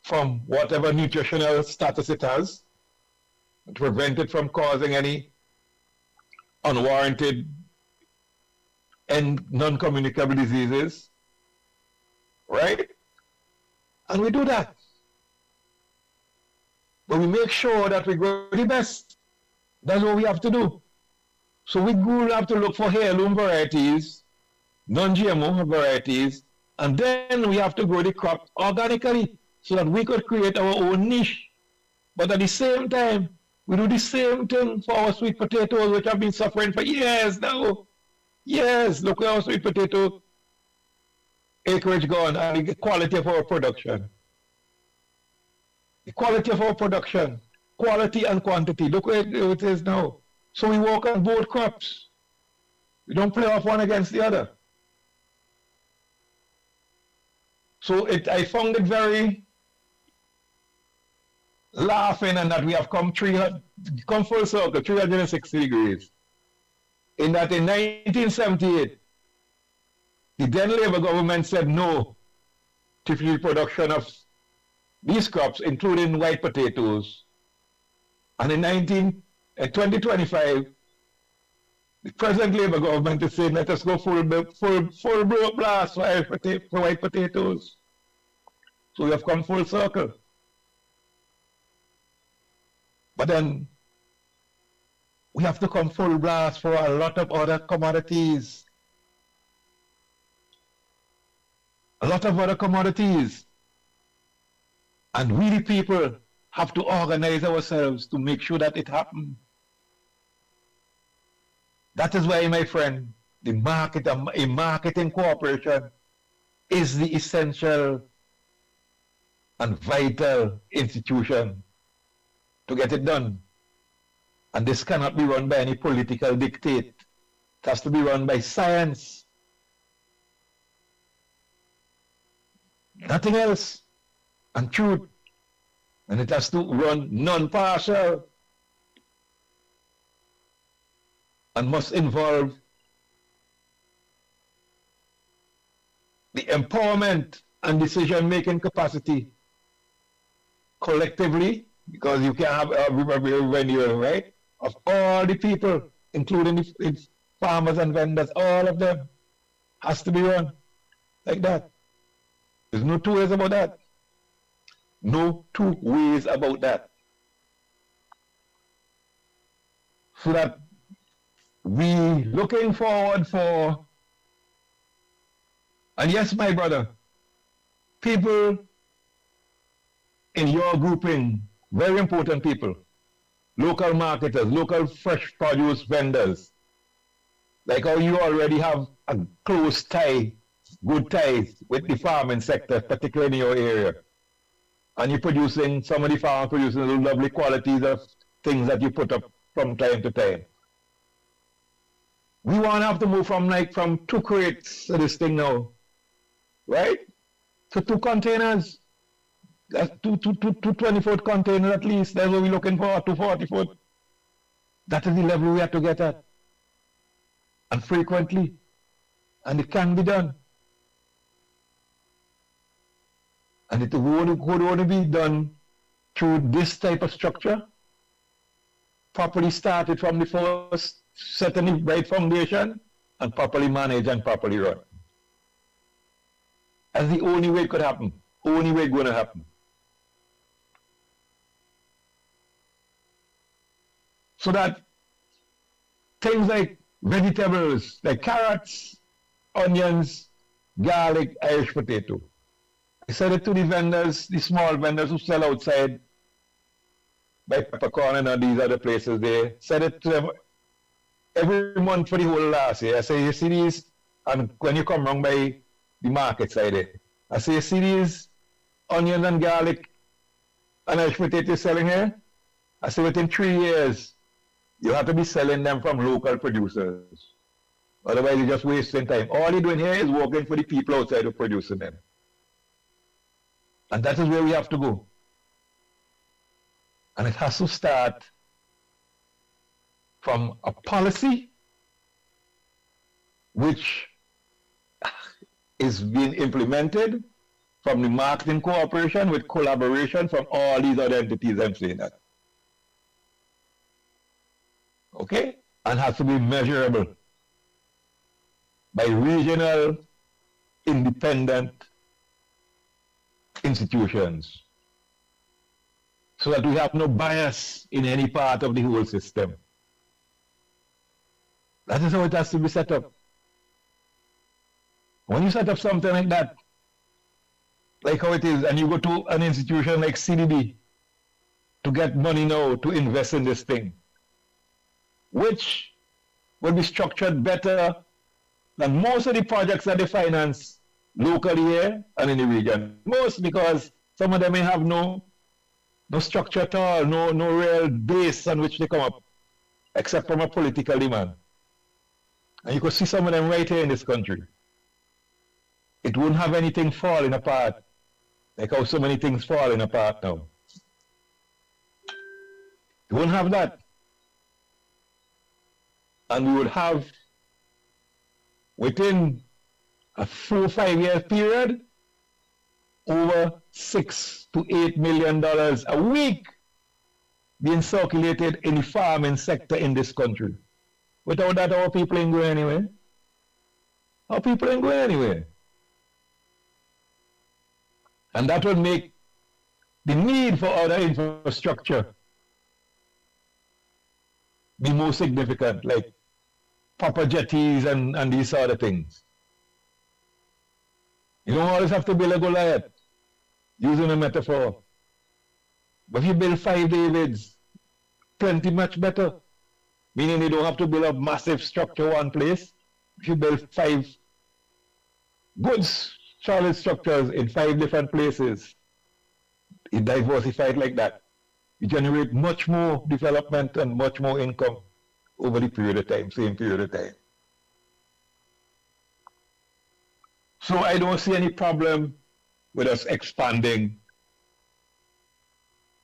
from whatever nutritional status it has, to prevent it from causing any unwarranted and non-communicable diseases, right? And we do that. But we make sure that we grow the best. That's what we have to do. So we will have to look for heirloom varieties, non-GMO varieties, and then we have to grow the crop organically so that we could create our own niche. But at the same time, we do the same thing for our sweet potatoes, which have been suffering for years now. Yes, look at our sweet potato acreage gone and the quality of our production. The quality of our production, quality and quantity, look where it is now. So we work on both crops. We don't play off one against the other. So I found it very laughing, and that we have come full circle, 360 degrees. in that in 1978, the then Labour government said no to the production of these crops, including white potatoes. And in 2025, the present Labour government is saying, let us go full blast for white potatoes. So we have come full circle. But then we have to come full blast for a lot of other commodities. A lot of other commodities. And we, the people, have to organize ourselves to make sure that it happens. That is why, my friend, a marketing cooperation is the essential and vital institution to get it done. And this cannot be run by any political dictate. It has to be run by science. Nothing else. And truth. And it has to run non-partial. And must involve the empowerment and decision-making capacity collectively, because you can have renewal, right, of all the people, including the farmers and vendors, all of them, has to be run like that. There's no two ways about that. No two ways about that. So that we looking forward for, and yes, my brother, people in your grouping, very important people, local marketers, local fresh produce vendors, like how you already have a close tie, good ties with the farming sector, particularly in your area. And you're producing, some of the farmers producing lovely qualities of things that you put up from time to time. We want to have to move from 2 crates to this thing now, right? To 2 containers. That's two 20-foot containers at least. That's what we're looking for, 2 40-foot. That is the level we have to get at. And frequently. And it can be done. And it would only be done through this type of structure, properly started from the first, setting the right foundation, and properly managed and properly run. That's the only way it could happen. Only way it's going to happen. So that things like vegetables, like carrots, onions, garlic, Irish potato. I said it to the vendors, the small vendors who sell outside by Peppercorn and these other places there. Said it to them every month for the whole last year. I say, you see these, and when you come around by the market side there, I say, you see these onions and garlic and Irish potato selling here? I say, within 3 years, you have to be selling them from local producers. Otherwise, you're just wasting time. All you're doing here is working for the people outside who are producing them. And that is where we have to go. And it has to start from a policy which is being implemented from the marketing cooperation with collaboration from all these other entities I'm saying that. Okay? And has to be measurable by regional independent institutions, so that we have no bias in any part of the whole system. That is how it has to be set up. When you set up something like that, like how it is, and you go to an institution like CDB to get money now to invest in this thing, which will be structured better than most of the projects that they finance locally here and in the region. Most, because some of them may have no structure at all, no real base on which they come up, except from a political demand. And you could see some of them right here in this country. It wouldn't have anything falling apart, like how so many things falling apart now. It wouldn't have that. And we would have, within a 4 or 5 year period, over $6 to $8 million a week being circulated in the farming sector in this country. Without that, our people ain't going anywhere. Our people ain't going anywhere. And that will make the need for other infrastructure be more significant, like proper jetties and these sort of things. You don't always have to build a Goliath, using a metaphor. But if you build 5 Davids, plenty much better. Meaning you don't have to build a massive structure one place. If you build 5 good solid structures in 5 different places, you diversify it like that, you generate much more development and much more income over the period of time, same period of time. So I don't see any problem with us expanding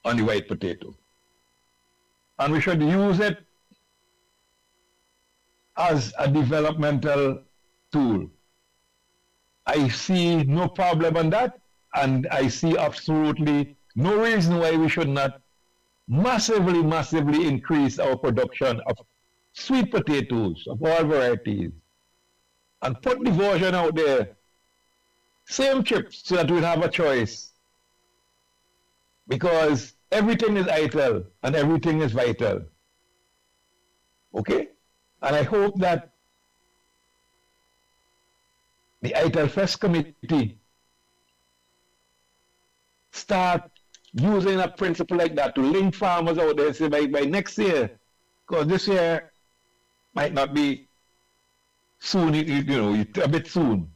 on the white potato. And we should use it as a developmental tool. I see no problem on that, and I see absolutely no reason why we should not massively increase our production of sweet potatoes of all varieties and put the version out there, same chips, so that we have a choice. Because everything is vital and everything is vital. Okay? And I hope that the ITEL Fest Committee start using a principle like that to link farmers out there and say by next year, because this year might not be soon, a bit soon.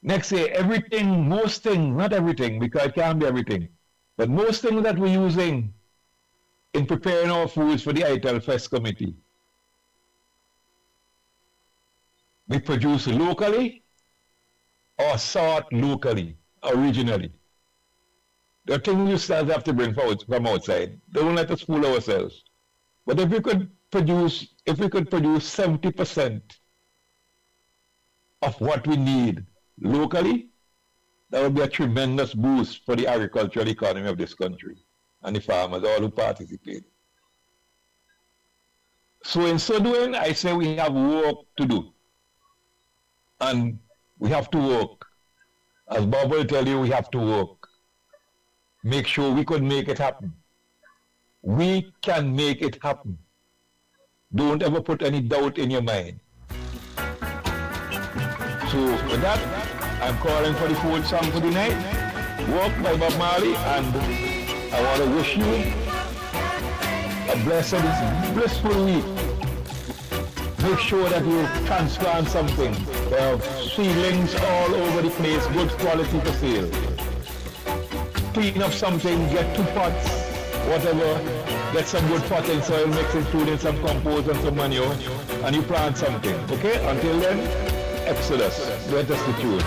Next year, everything, most things, not everything, because it can't be everything, but most things that we're using in preparing our foods for the ITEL Fest Committee, we produce locally or sort locally, originally. There are things you still have to bring forward from outside. Don't let us fool ourselves. But if we could produce 70% of what we need locally, that would be a tremendous boost for the agricultural economy of this country and the farmers, all who participate. So in so doing, I say we have work to do. And we have to work. As Bob will tell you, we have to work. Make sure we could make it happen. We can make it happen. Don't ever put any doubt in your mind. So with that, I'm calling for the fourth song for the night, Walk by Bob Marley, and I want to wish you a blessed, blissful week. Make sure that you transplant something. There are seedlings all over the place, good quality for sale. Clean up something, get 2 pots, whatever, get some good potting soil, mix including some compost and some manure, and you plant something. Okay? Until then, Exodus. Let us the tune.